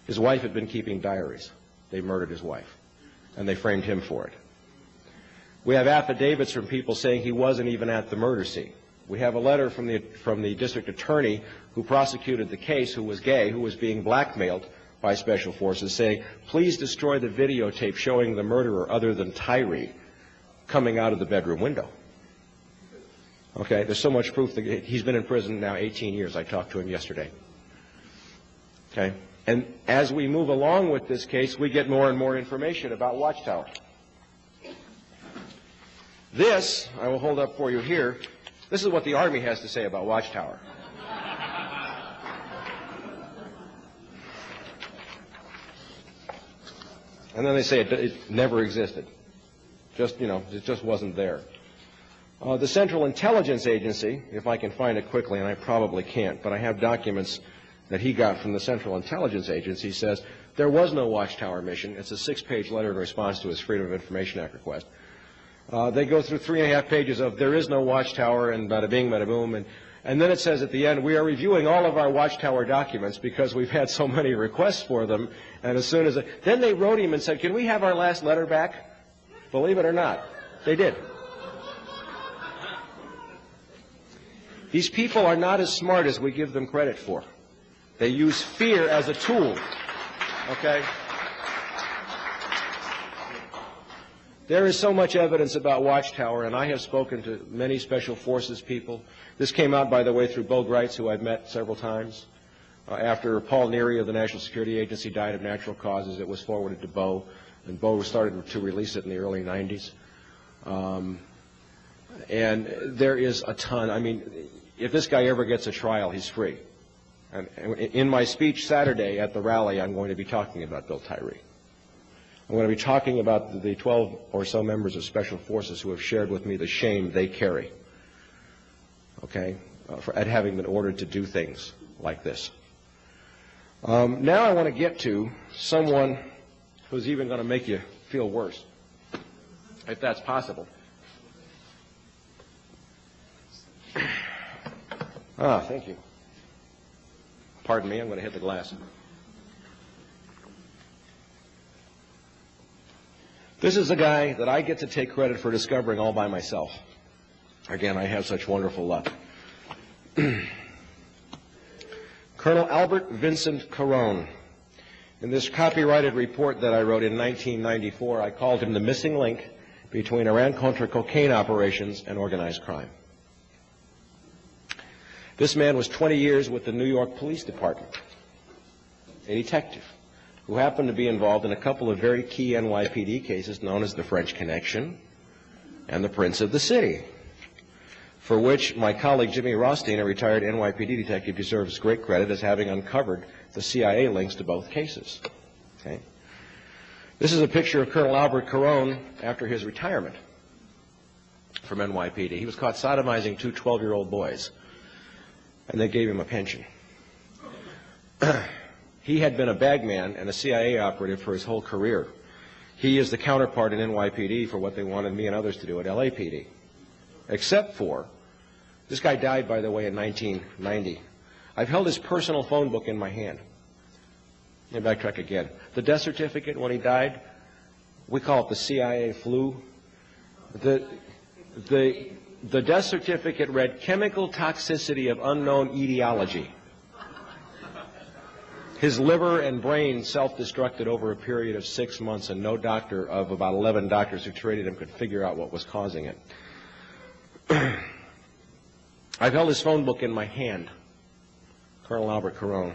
Speaker 2: His wife had been keeping diaries. They murdered his wife, and they framed him for it. We have affidavits from people saying he wasn't even at the murder scene. We have a letter from the district attorney who prosecuted the case, who was gay, who was being blackmailed by Special Forces, saying, please destroy the videotape showing the murderer other than Tyree coming out of the bedroom window. Okay, there's so much proof that he's been in prison now 18 years. I talked to him yesterday. Okay, and as we move along with this case, we get more and more information about Watchtower. This, I will hold up for you here, this is what the Army has to say about Watchtower. And then they say it never existed. Just, it just wasn't there. The Central Intelligence Agency, if I can find it quickly, and I probably can't, but I have documents that he got from the Central Intelligence Agency, says there was no Watchtower mission. It's a 6-page letter in response to his Freedom of Information Act request. They go through 3.5 pages of there is no Watchtower and bada bing, bada boom, and then it says at the end, we are reviewing all of our Watchtower documents because we've had so many requests for them, and as soon as then they wrote him and said, can we have our last letter back? Believe it or not, they did. These people are not as smart as we give them credit for. They use fear as a tool, okay? There is so much evidence about Watchtower, and I have spoken to many Special Forces people. This came out, by the way, through Bo Greitz, who I've met several times. After Paul Neary of the National Security Agency died of natural causes, it was forwarded to Bo, and Bo started to release it in the early 90s. And there is a ton. I mean, if this guy ever gets a trial, he's free. And in my speech Saturday at the rally, I'm going to be talking about Bill Tyree. I'm going to be talking about the 12 or so members of Special Forces who have shared with me the shame they carry, okay, at having been ordered to do things like this. Now I want to get to someone who's even going to make you feel worse, if that's possible. Thank you. Pardon me, I'm going to hit the glass. This is a guy that I get to take credit for discovering all by myself. Again, I have such wonderful luck. Colonel Albert Vincent Carone. In this copyrighted report that I wrote in 1994, I called him the missing link between Iran-Contra cocaine operations and organized crime. This man was 20 years with the New York Police Department, a detective who happened to be involved in a couple of very key NYPD cases known as the French Connection and the Prince of the City, for which my colleague Jimmy Rothstein, a retired NYPD detective, deserves great credit as having uncovered the CIA links to both cases. Okay. This is a picture of Colonel Albert Carone after his retirement from NYPD. He was caught sodomizing two 12-year-old boys, and they gave him a pension. He had been a bagman and a CIA operative for his whole career. He is the counterpart in NYPD for what they wanted me and others to do at LAPD. Except for, this guy died, by the way, in 1990. I've held his personal phone book in my hand. Let me backtrack again. The death certificate when he died, we call it the CIA flu. The death certificate read chemical toxicity of unknown etiology. His liver and brain self-destructed over a period of 6 months, and no doctor of about 11 doctors who treated him could figure out what was causing it. I've held his phone book in my hand, Colonel Albert Carone.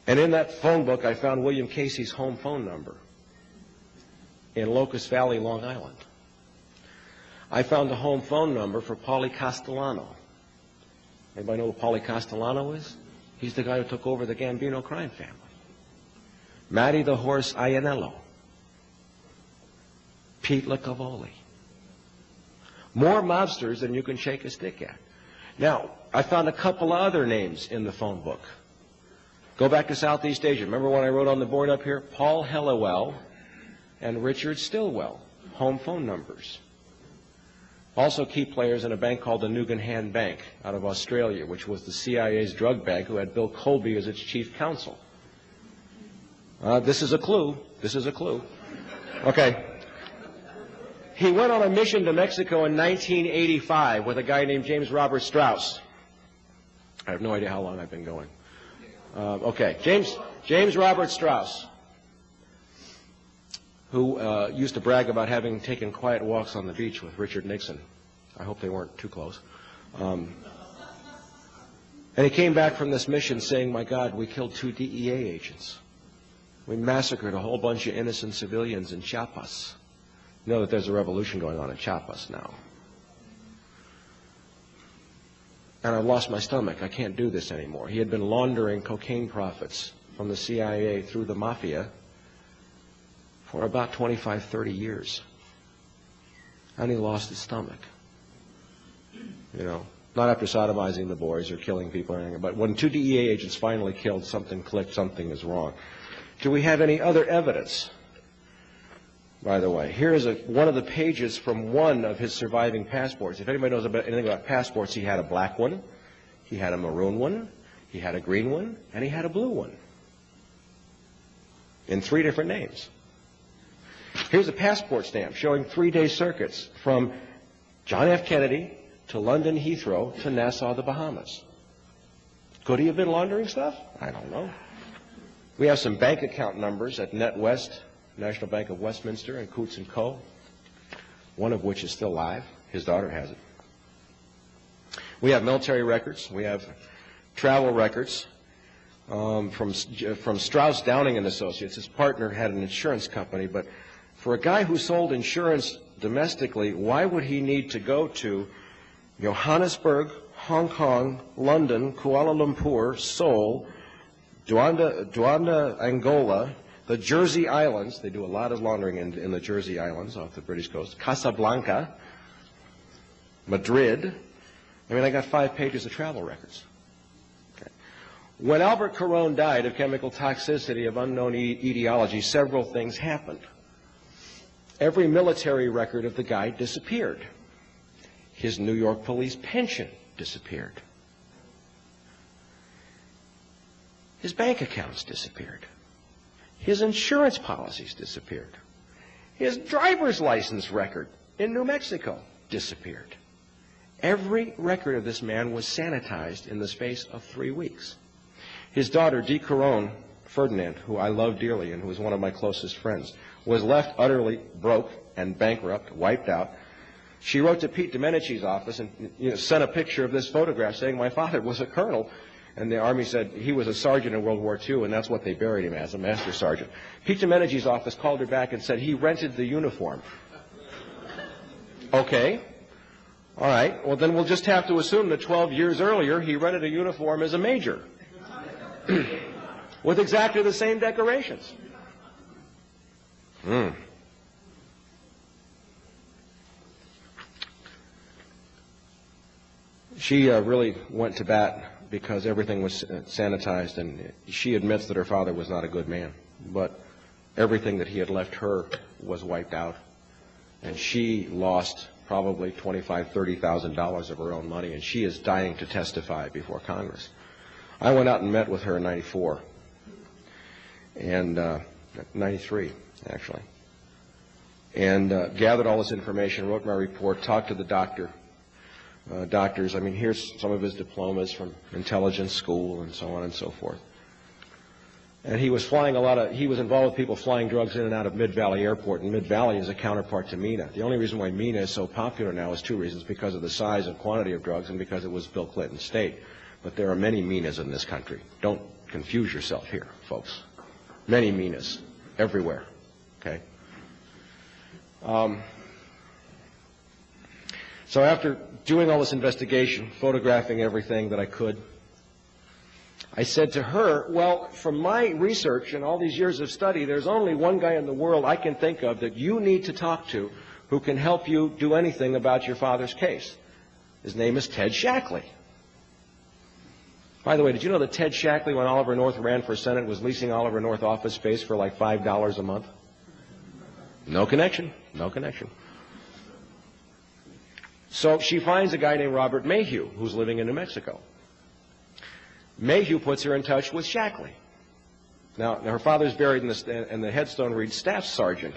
Speaker 2: And in that phone book, I found William Casey's home phone number in Locust Valley, Long Island. I found the home phone number for Paulie Castellano. Anybody know who Paulie Castellano is? He's the guy who took over the Gambino crime family. Matty the Horse Ianello. Pete Licavoli. More mobsters than you can shake a stick at. Now, I found a couple other names in the phone book. Go back to Southeast Asia. Remember when I wrote on the board up here? Paul Helliwell and Richard Stilwell. Home phone numbers. Also key players in a bank called the Nugan Bank out of Australia, which was the CIA's drug bank, who had Bill Colby as its chief counsel. This is a clue. This is a clue. Okay. He went on a mission to Mexico in 1985 with a guy named James Robert Strauss. I have no idea how long I've been going. Okay. James Robert Strauss, who used to brag about having taken quiet walks on the beach with Richard Nixon. I hope they weren't too close. And he came back from this mission saying, my God, we killed 2 DEA agents. We massacred a whole bunch of innocent civilians in Chiapas. You know that there's a revolution going on in Chiapas now. And I've lost my stomach. I can't do this anymore. He had been laundering cocaine profits from the CIA through the mafia for about 25, 30 years. And he lost his stomach. You know, not after sodomizing the boys or killing people or anything, but when 2 DEA agents finally killed, something clicked, something is wrong. Do we have any other evidence? By the way, here is one of the pages from one of his surviving passports. If anybody knows anything about passports, he had a black one, he had a maroon one, he had a green one, and he had a blue one. In 3 different names. Here's a passport stamp showing 3-day circuits from John F. Kennedy to London Heathrow to Nassau, the Bahamas. Could he have been laundering stuff? I don't know. We have some bank account numbers at NetWest, National Bank of Westminster, and Coots & Co., one of which is still live. His daughter has it. We have military records. We have travel records from Strauss, Downing and Associates. His partner had an insurance company, but for a guy who sold insurance domestically, why would he need to go to Johannesburg, Hong Kong, London, Kuala Lumpur, Seoul, Luanda, Angola, the Jersey Islands? They do a lot of laundering in the Jersey Islands off the British coast. Casablanca, Madrid. I mean, I got 5 pages of travel records. Okay. When Albert Caron died of chemical toxicity of unknown etiology, several things happened. Every military record of the guy disappeared. His New York police pension disappeared. His bank accounts disappeared. His insurance policies disappeared. His driver's license record in New Mexico disappeared. Every record of this man was sanitized in the space of 3 weeks. His daughter, Dee Caron Ferdinand, who I love dearly and who was one of my closest friends, was left utterly broke and bankrupt, wiped out. She wrote to Pete Domenici's office and sent a picture of this photograph saying, my father was a colonel. And the Army said he was a sergeant in World War II, and that's what they buried him as, a master sergeant. Pete Domenici's office called her back and said he rented the uniform. Okay. All right. Well, then we'll just have to assume that 12 years earlier he rented a uniform as a major with exactly the same decorations. She really went to bat because everything was sanitized, and she admits that her father was not a good man, but everything that he had left her was wiped out, and she lost probably $25,000, $30,000 of her own money, and she is dying to testify before Congress. I went out and met with her in '94, and '93 actually, and gathered all this information, wrote my report, talked to the doctors. I mean, here's some of his diplomas from intelligence school and so on and so forth. And he was flying he was involved with people flying drugs in and out of Mid-Valley Airport, and Mid-Valley is a counterpart to MENA. The only reason why MENA is so popular now is 2 reasons: because of the size and quantity of drugs and because it was Bill Clinton's state. But there are many MENAs in this country. Don't confuse yourself here, folks. Many MENAs everywhere, okay? So after doing all this investigation, photographing everything that I could, I said to her, well, from my research and all these years of study, there's only one guy in the world I can think of that you need to talk to who can help you do anything about your father's case. His name is Ted Shackley. By the way, did you know that Ted Shackley, when Oliver North ran for Senate, was leasing Oliver North office space for like $5 a month? No connection. No connection. So she finds a guy named Robert Mayhew, who's living in New Mexico. Mayhew puts her in touch with Shackley. Now her father's buried and the headstone reads Staff Sergeant.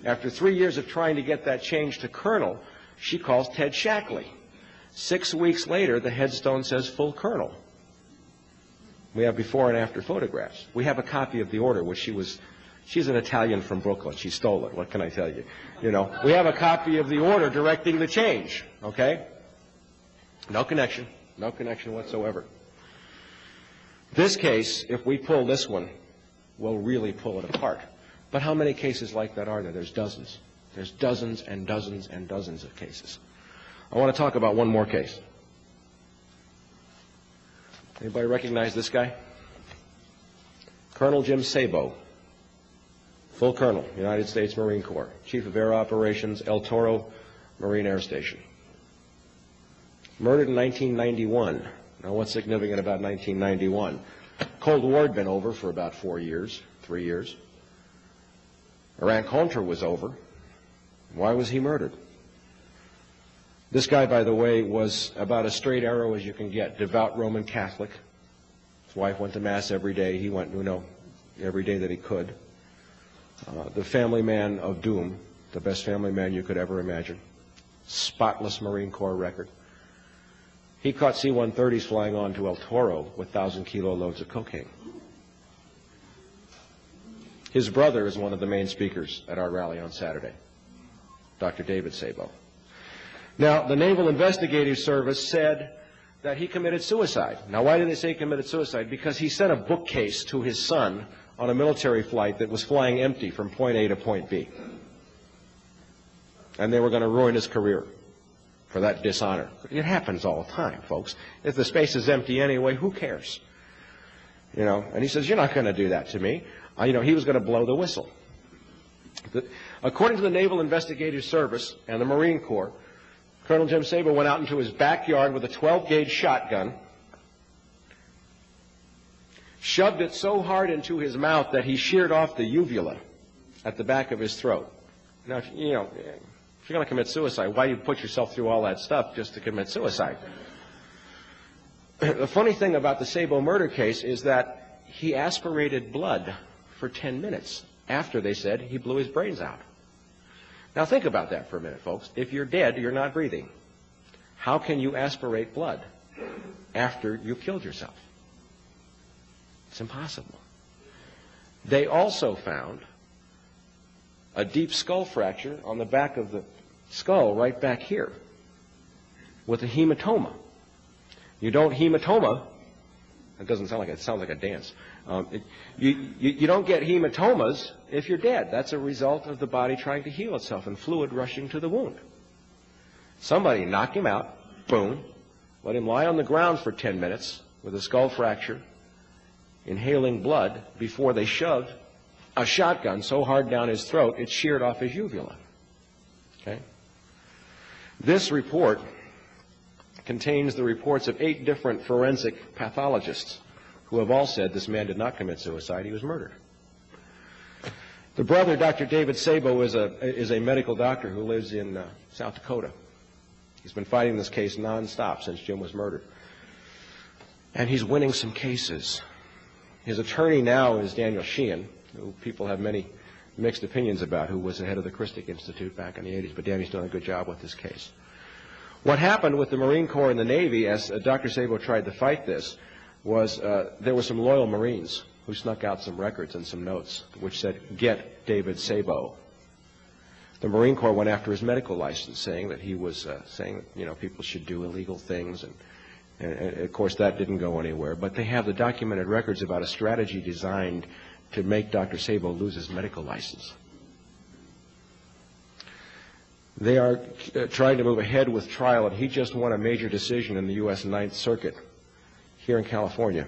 Speaker 2: After 3 years of trying to get that changed to Colonel, she calls Ted Shackley. 6 weeks later, the headstone says Full Colonel. We have before and after photographs. We have a copy of the order, which she's an Italian from Brooklyn. She stole it. What can I tell you? We have a copy of the order directing the change, okay? No connection. No connection whatsoever. This case, if we pull this one, we'll really pull it apart. But how many cases like that are there? There's dozens. There's dozens and dozens and dozens of cases. I want to talk about one more case. Anybody recognize this guy? Colonel Jim Sabo. full colonel, United States Marine Corps, Chief of Air Operations, El Toro Marine Air Station. Murdered in 1991. Now, what's significant about 1991? Cold War had been over for about 3 years. Iran-Contra was over. Why was he murdered? This guy, by the way, was about as straight arrow as you can get, devout Roman Catholic. His wife went to Mass every day. He went, every day that he could. The family man of doom, the best family man you could ever imagine. Spotless Marine Corps record. He caught C-130s flying on to El Toro with 1,000-kilo loads of cocaine. His brother is one of the main speakers at our rally on Saturday, Dr. David Sabo. Now, the Naval Investigative Service said that he committed suicide. Now, why did they say he committed suicide? Because he sent a bookcase to his son on a military flight that was flying empty from point A to point B. And they were going to ruin his career for that dishonor. It happens all the time, folks. If the space is empty anyway, who cares? And he says, you're not going to do that to me. He was going to blow the whistle. According to the Naval Investigative Service and the Marine Corps, Colonel Jim Sabo went out into his backyard with a 12-gauge shotgun, shoved it so hard into his mouth that he sheared off the uvula at the back of his throat. Now, if you're going to commit suicide, why do you put yourself through all that stuff just to commit suicide? The funny thing about the Sabo murder case is that he aspirated blood for 10 minutes after they said he blew his brains out. Now think about that for a minute, folks. If you're dead, you're not breathing. How can you aspirate blood after you've killed yourself? It's impossible. They also found a deep skull fracture on the back of the skull right back here with a hematoma. You don't hematoma. It doesn't sound like it sounds like a dance. You don't get hematomas if you're dead. That's a result of the body trying to heal itself and fluid rushing to the wound. Somebody knocked him out, boom, let him lie on the ground for 10 minutes with a skull fracture, inhaling blood before they shoved a shotgun so hard down his throat it sheared off his uvula. Okay? This report contains the reports of 8 different forensic pathologists who have all said this man did not commit suicide, he was murdered. The brother, Dr. David Sabo, is a medical doctor who lives in South Dakota. He's been fighting this case nonstop since Jim was murdered. And he's winning some cases. His attorney now is Daniel Sheehan, who people have many mixed opinions about, who was the head of the Christic Institute back in the 80s, but Danny's done a good job with this case. What happened with the Marine Corps and the Navy, as Dr. Sabo tried to fight this, was there were some loyal Marines who snuck out some records and some notes which said, "Get David Sabo." The Marine Corps went after his medical license, saying that he was saying that people should do illegal things, and of course that didn't go anywhere. But they have the documented records about a strategy designed to make Dr. Sabo lose his medical license. They are trying to move ahead with trial, and he just won a major decision in the U.S. Ninth Circuit here in California,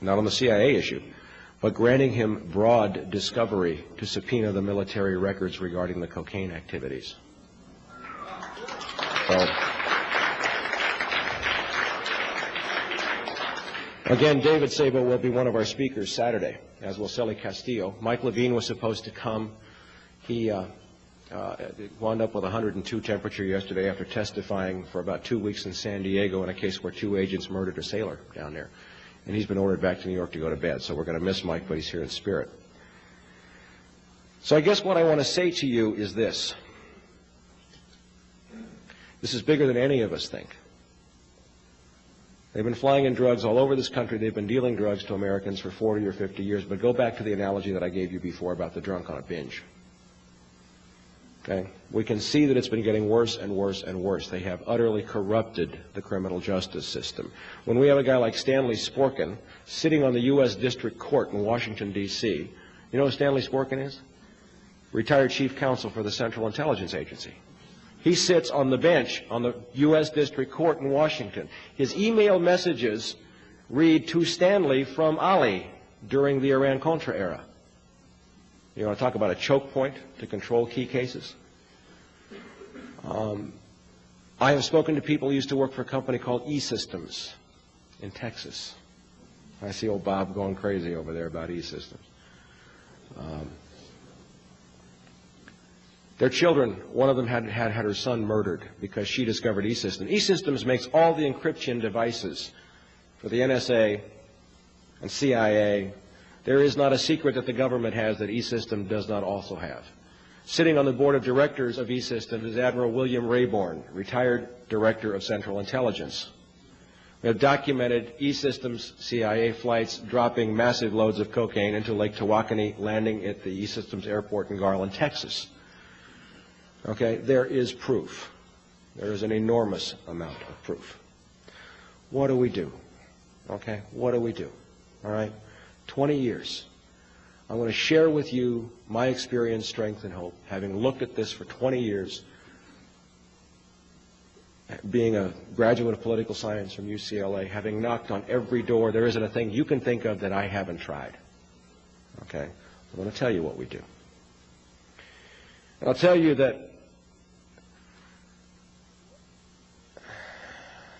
Speaker 2: not on the CIA issue, but granting him broad discovery to subpoena the military records regarding the cocaine activities. So, again, David Sabo will be one of our speakers Saturday, as will Celly Castillo. Mike Levine was supposed to come. He wound up with 102 temperature yesterday after testifying for about 2 weeks in San Diego in a case where 2 agents murdered a sailor down there. And he's been ordered back to New York to go to bed. So we're going to miss Mike, but he's here in spirit. So I guess what I want to say to you is this. This is bigger than any of us think. They've been flying in drugs all over this country. They've been dealing drugs to Americans for 40 or 50 years. But go back to the analogy that I gave you before about the drunk on a binge. Okay? We can see that it's been getting worse and worse and worse. They have utterly corrupted the criminal justice system. When we have a guy like Stanley Sporkin sitting on the U.S. District Court in Washington, D.C., you know who Stanley Sporkin is? Retired Chief Counsel for the Central Intelligence Agency. He sits on the bench on the U.S. District Court in Washington. His email messages read to Stanley from Ali during the Iran-Contra era. You want to talk about a choke point to control key cases? I have spoken to people who used to work for a company called E-Systems in Texas. I see old Bob going crazy over there about E-Systems. Their children, one of them had her son murdered because she discovered E-Systems. E-Systems makes all the encryption devices for the NSA and CIA. There is not a secret that the government has that E-Systems does not also have. Sitting on the board of directors of E-Systems is Admiral William Rayborn, retired director of Central Intelligence. We have documented E-Systems CIA flights dropping massive loads of cocaine into Lake Tawakoni, landing at the E-Systems airport in Garland, Texas. Okay, there is proof. There is an enormous amount of proof. What do we do? Okay, what do we do? All right, 20 years. I'm going to share with you my experience, strength, and hope, having looked at this for 20 years, being a graduate of political science from UCLA, having knocked on every door. There isn't a thing you can think of that I haven't tried. Okay, I'm going to tell you what we do. And I'll tell you that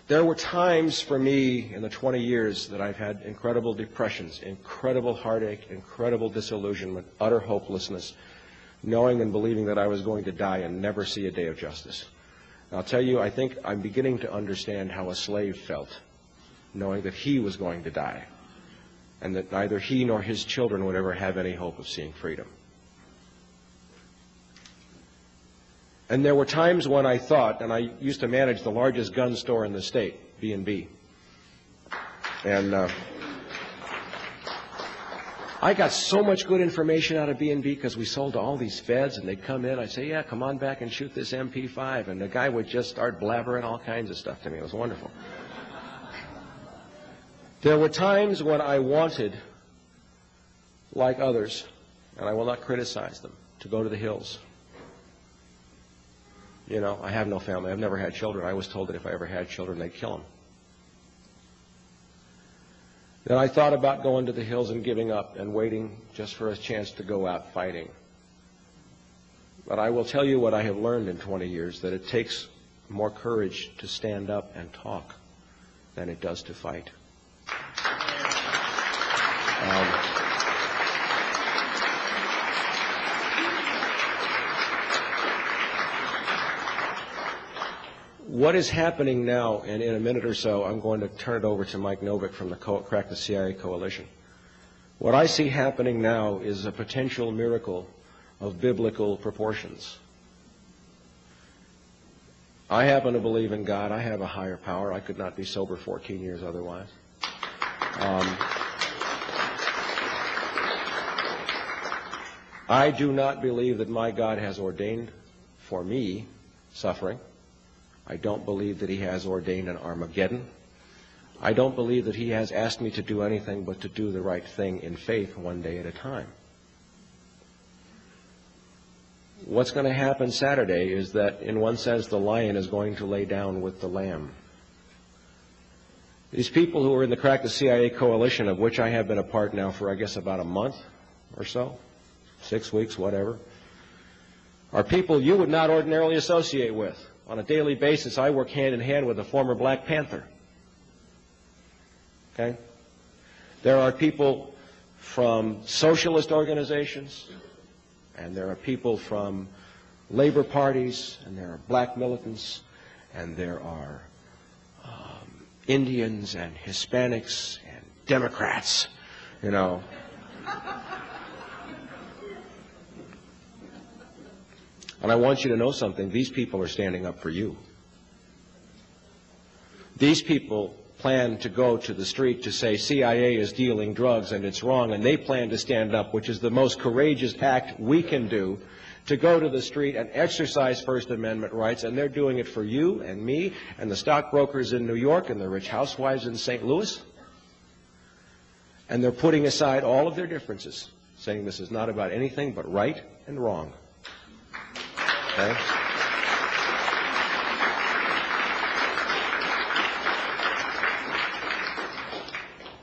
Speaker 2: there were times for me in the 20 years that I've had incredible depressions, incredible heartache, incredible disillusionment, utter hopelessness, knowing and believing that I was going to die and never see a day of justice. And I'll tell you, I think I'm beginning to understand how a slave felt, knowing that he was going to die, and that neither he nor his children would ever have any hope of seeing freedom. And there were times when I thought, and I used to manage the largest gun store in the state, B&B. And I got so much good information out of B&B because we sold to all these feds, and they'd come in. I'd say, yeah, come on back and shoot this MP5. And the guy would just start blabbering all kinds of stuff to me. It was wonderful. There were times when I wanted, like others, and I will not criticize them, to go to the hills. You know, I have no family. I've never had children. I was told that if I ever had children, they'd kill them. Then I thought about going to the hills and giving up and waiting just for a chance to go out fighting. But I will tell you what I have learned in 20 years, that it takes more courage to stand up and talk than it does to fight. What is happening now, and in a minute or so, I'm going to turn it over to Mike Novick from the Crack the CIA Coalition. What I see happening now is a potential miracle of biblical proportions. I happen to believe in God. I have a higher power. I could not be sober 14 years otherwise. I do not believe that my God has ordained for me suffering. I don't believe that he has ordained an Armageddon. I don't believe that he has asked me to do anything but to do the right thing in faith one day at a time. What's going to happen Saturday is that, in one sense, the lion is going to lay down with the lamb. These people who are in the Crack the CIA Coalition, of which I have been a part now for, I guess, about a month or so, 6 weeks, whatever, are people you would not ordinarily associate with. On a daily basis, I work hand in hand with a former Black Panther. Okay? There are people from socialist organizations, and there are people from labor parties, and there are black militants, and there are Indians and Hispanics and Democrats, you know. And I want you to know something. These people are standing up for you. These people plan to go to the street to say CIA is dealing drugs and it's wrong, and they plan to stand up, which is the most courageous act we can do, to go to the street and exercise First Amendment rights, and they're doing it for you and me and the stockbrokers in New York and the rich housewives in St. Louis. And they're putting aside all of their differences, saying this is not about anything but right and wrong. Okay?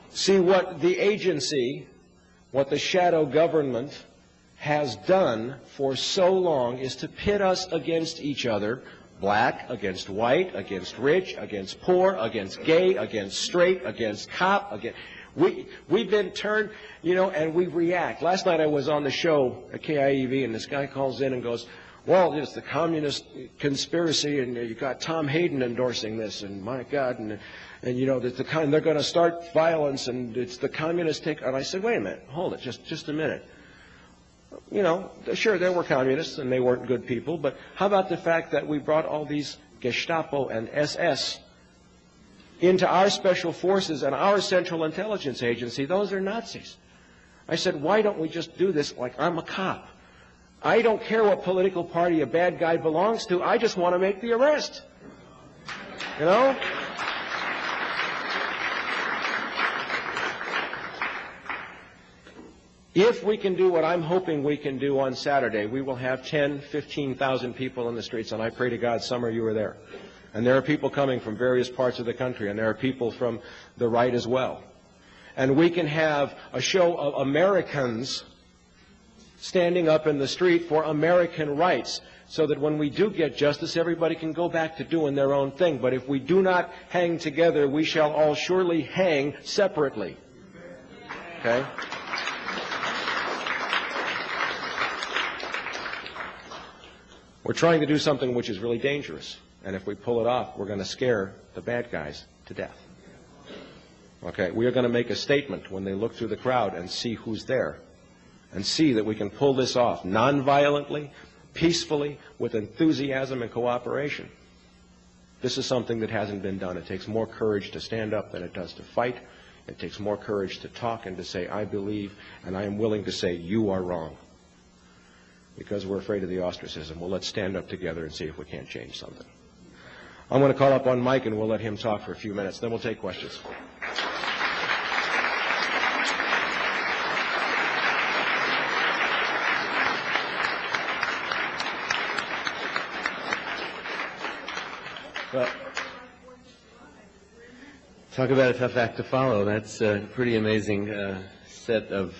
Speaker 2: See, what the agency, what the shadow government has done for so long is to pit us against each other, black against white, against rich, against poor, against gay, against straight, against cop, against... We've been turned, you know, and we react. Last night I was on the show at KIEV, and this guy calls in and goes, well, it's the communist conspiracy, and you got Tom Hayden endorsing this, and my God, and you know, they're going to start violence, and it's the communist take. And I said, wait a minute, hold it, just a minute. You know, sure, there were communists, and they weren't good people, but how about the fact that we brought all these Gestapo and SS into our special forces and our Central Intelligence Agency? Those are Nazis. I said, why don't we just do this like I'm a cop? I don't care what political party a bad guy belongs to. I just want to make the arrest. You know? If we can do what I'm hoping we can do on Saturday, we will have 10, 15,000 people in the streets, and I pray to God some of you are there. And there are people coming from various parts of the country, and there are people from the right as well. And we can have a show of Americans standing up in the street for American rights, so that when we do get justice, everybody can go back to doing their own thing. But if we do not hang together, we shall all surely hang separately. Okay? We're trying to do something which is really dangerous. And if we pull it off, we're going to scare the bad guys to death. Okay? We are going to make a statement when they look through the crowd and see who's there, and see that we can pull this off nonviolently, peacefully, with enthusiasm and cooperation. This is something that hasn't been done. It takes more courage to stand up than it does to fight. It takes more courage to talk and to say, I believe, and I am willing to say, you are wrong. Because we're afraid of the ostracism. Well, let's stand up together and see if we can't change something. I'm going to call up on Mike, and we'll let him talk for a few minutes. Then we'll take questions.
Speaker 4: Well, talk about a tough act to follow. That's a pretty amazing set of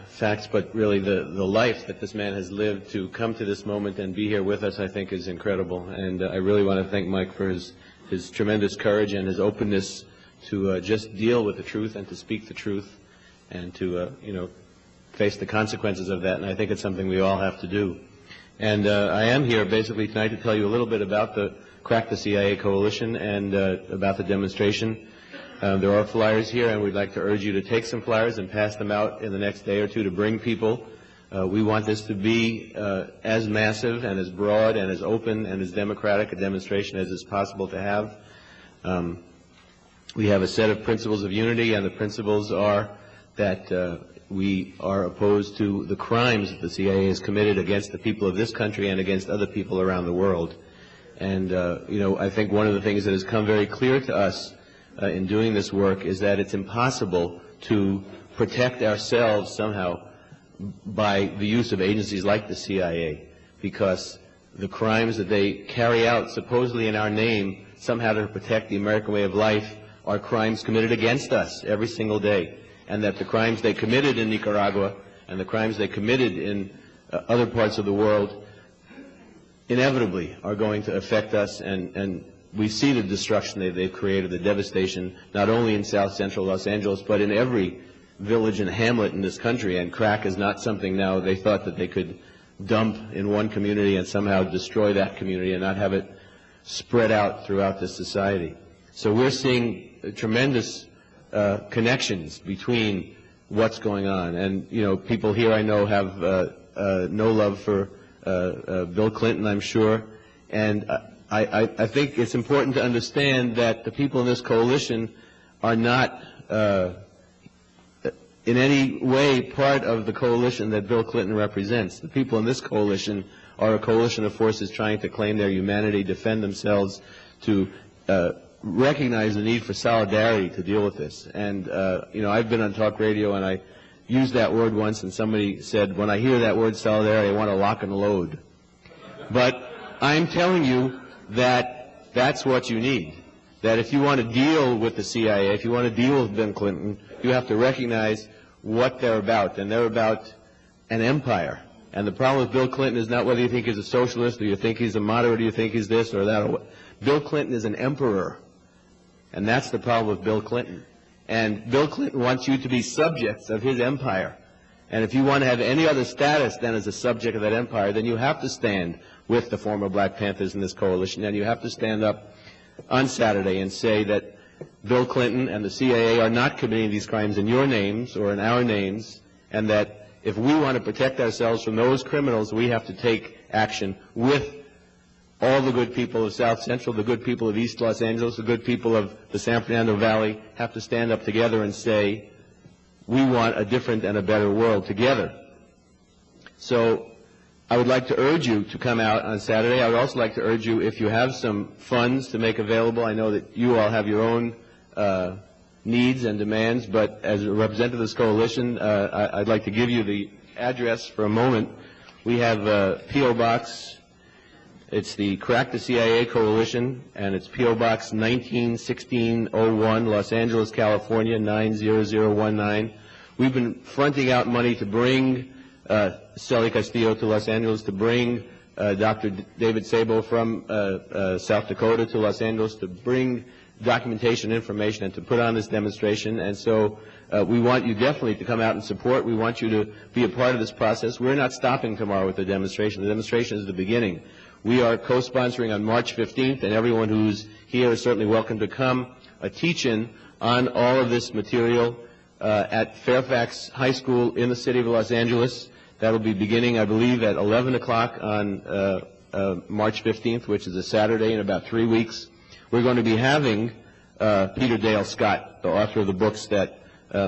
Speaker 4: facts, but really the life that this man has lived to come to this moment and be here with us, I think, is incredible. And I really want to thank Mike for his tremendous courage and his openness to just deal with the truth and to speak the truth and to, you know, face the consequences of that. And I think it's something we all have to do. And I am here basically tonight to tell you a little bit about the Crack the CIA Coalition and about the demonstration. There are flyers here, and we'd like to urge you to take some flyers and pass them out in the next day or two to bring people. We want this to be as massive and as broad and as open and as democratic a demonstration as is possible to have. We have a set of principles of unity, and the principles are that we are opposed to the crimes that the CIA has committed against the people of this country and against other people around the world. And, you know, I think one of the things that has come very clear to us in doing this work is that it's impossible to protect ourselves somehow by the use of agencies like the CIA, because the crimes that they carry out supposedly in our name somehow to protect the American way of life are crimes committed against us every single day, and that the crimes they committed in Nicaragua and the crimes they committed in other parts of the world inevitably are going to affect us, and we see the destruction they've created, the devastation, not only in south central Los Angeles, but in every village and hamlet in this country. And crack is not something now they thought that they could dump in one community and somehow destroy that community and not have it spread out throughout the society. So we're seeing tremendous connections between what's going on. And, you know, people here I know have no love for Bill Clinton, I'm sure. And I think it's important to understand that the people in this coalition are not in any way part of the coalition that Bill Clinton represents. The people in this coalition are a coalition of forces trying to claim their humanity, defend themselves, to recognize the need for solidarity to deal with this. And, you know, I've been on talk radio and I used that word once, and somebody said, when I hear that word solidarity, I want to lock and load. But I'm telling you that that's what you need. That if you want to deal with the CIA, if you want to deal with Bill Clinton, you have to recognize what they're about. And they're about an empire. And the problem with Bill Clinton is not whether you think he's a socialist or you think he's a moderate or you think he's this or that. Bill Clinton is an emperor. And that's the problem with Bill Clinton. And Bill Clinton wants you to be subjects of his empire. And if you want to have any other status than as a subject of that empire, then you have to stand with the former Black Panthers in this coalition, and you have to stand up on Saturday and say that Bill Clinton and the CIA are not committing these crimes in your names or in our names, and that if we want to protect ourselves from those criminals, we have to take action with all the good people of South Central, the good people of East Los Angeles, the good people of the San Fernando Valley, have to stand up together and say, we want a different and a better world together. So I would like to urge you to come out on Saturday. I would also like to urge you, if you have some funds to make available, I know that you all have your own needs and demands, but as a representative of this coalition, I'd like to give you the address for a moment. We have P.O. Box. It's the Crack the CIA Coalition, and it's P.O. Box 191601, Los Angeles, California, 90019. We've been fronting out money to bring Celi Castillo to Los Angeles, to bring Dr. David Sabo from South Dakota to Los Angeles, to bring documentation information and to put on this demonstration. And so we want you definitely to come out and support. We want you to be a part of this process. We're not stopping tomorrow with the demonstration. The demonstration is the beginning. We are co-sponsoring on March 15th, and everyone who's here is certainly welcome to come, a teach-in on all of this material at Fairfax High School in the city of Los Angeles. That will be beginning, I believe, at 11 o'clock on March 15th, which is a Saturday in about 3 weeks. We're going to be having Peter Dale Scott, the author of the books that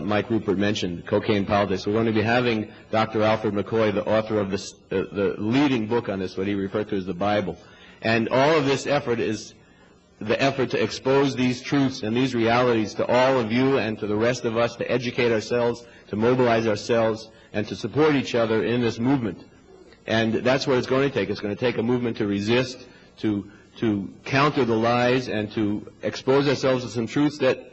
Speaker 4: Mike Ruppert mentioned, Cocaine Politics. We're going to be having Dr. Alfred McCoy, the author of the leading book on this, what he referred to as the Bible. And all of this effort is the effort to expose these truths and these realities to all of you and to the rest of us, to educate ourselves, to mobilize ourselves, and to support each other in this movement. And that's what it's going to take. It's going to take a movement to resist, to counter the lies, and to expose ourselves to some truths that,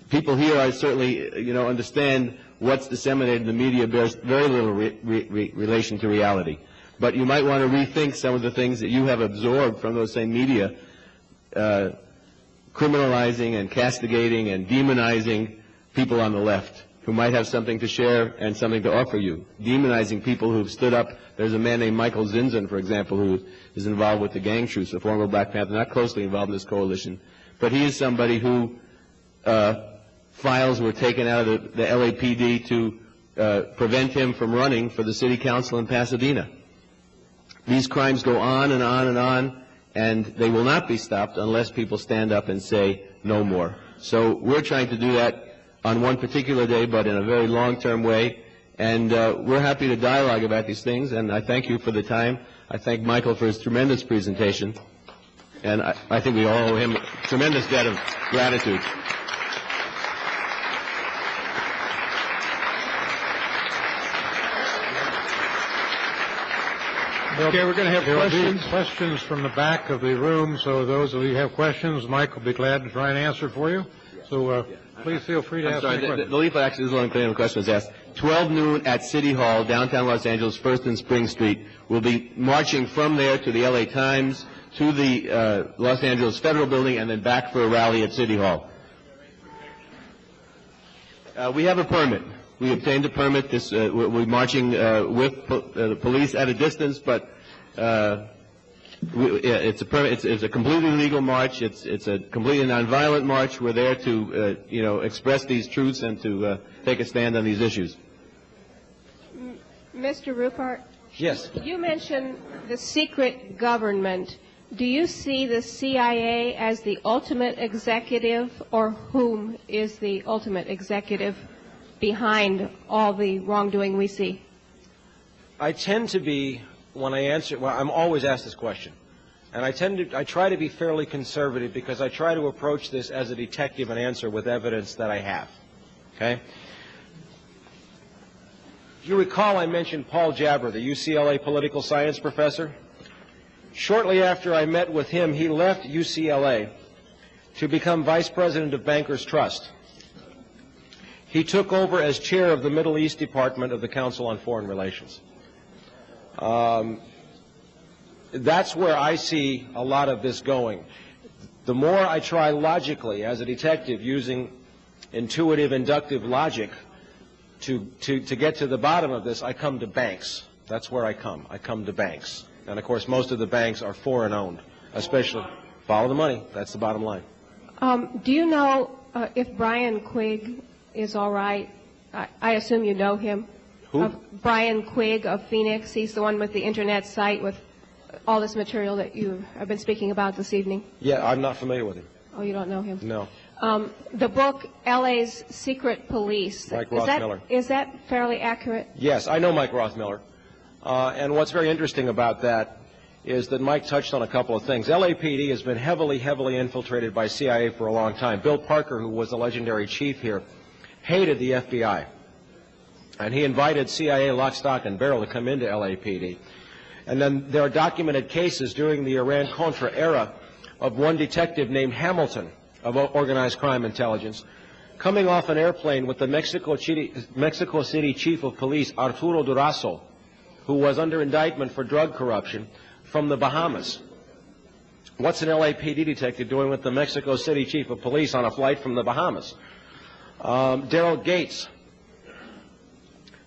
Speaker 4: people here, I certainly, understand what's disseminated in the media bears very little relation to reality. But you might want to rethink some of the things that you have absorbed from those same media, criminalizing and castigating and demonizing people on the left who might have something to share and something to offer you, demonizing people who've stood up. There's a man named Michael Zinzin, for example, who is involved with the gang troops, a former Black Panther, not closely involved in this coalition, but he is somebody who files were taken out of the LAPD to prevent him from running for the city council in Pasadena. These crimes go on and on and on, and they will not be stopped unless people stand up and say no more. So we're trying to do that on one particular day, but in a very long-term way, and we're happy to dialogue about these things, and I thank you for the time. I thank Michael for his tremendous presentation, and I think we all owe him a tremendous debt of gratitude.
Speaker 1: Okay, we're going to have questions from the back of the room, so those of you who have questions, Mike will be glad to try and answer for you. So please feel free to ask any questions.
Speaker 4: The leaflet actually is only the question was asked. 12 noon at City Hall, downtown Los Angeles, 1st and Spring Street. We'll be marching from there to the LA Times, to the Los Angeles Federal Building, and then back for a rally at City Hall. We have a permit. We obtained a permit. We're marching with the police at a distance, but it's a permit. It's a completely legal march. It's a completely nonviolent march. We're there to express these truths and to take a stand on these issues.
Speaker 5: Mr. Ruppert?
Speaker 2: Yes.
Speaker 5: You mentioned the secret government. Do you see the CIA as the ultimate executive, or whom is the ultimate executive behind all the wrongdoing we see?
Speaker 2: I tend to be, when I answer, well, I'm always asked this question, and I try to be fairly conservative because I try to approach this as a detective and answer with evidence that I have. Okay? If you recall, I mentioned Paul Jabber, the UCLA political science professor. Shortly after I met with him, he left UCLA to become vice president of Bankers Trust. he took over as chair of the Middle East Department of the Council on Foreign Relations. That's where I see a lot of this going. The more I try logically as a detective using intuitive, inductive logic to get to the bottom of this, I come to banks. That's where I come. I come to banks. And, of course, most of the banks are foreign-owned, especially follow the money. That's the bottom line.
Speaker 5: Do you know if Brian Quigg is all right? I assume you know him.
Speaker 2: Who?
Speaker 5: Brian Quigg of Phoenix. He's the one with the Internet site with all this material that you have been speaking about this evening.
Speaker 2: Yeah, I'm not familiar with him.
Speaker 5: Oh, you don't know him?
Speaker 2: No.
Speaker 5: The book, L.A.'s Secret Police.
Speaker 2: Mike Rothmiller.
Speaker 5: Is that fairly accurate?
Speaker 2: Yes, I know Mike Rothmiller. And what's very interesting about that is that Mike touched on a couple of things. LAPD has been heavily infiltrated by CIA for a long time. Bill Parker, who was the legendary chief here, hated the FBI. And he invited CIA lock, stock, and barrel to come into LAPD. And then there are documented cases during the Iran-Contra era of one detective named Hamilton of organized crime intelligence coming off an airplane with the Mexico City chief of police, Arturo Durazo, who was under indictment for drug corruption, from the Bahamas. What's an LAPD detective doing with the Mexico City chief of police on a flight from the Bahamas? Daryl Gates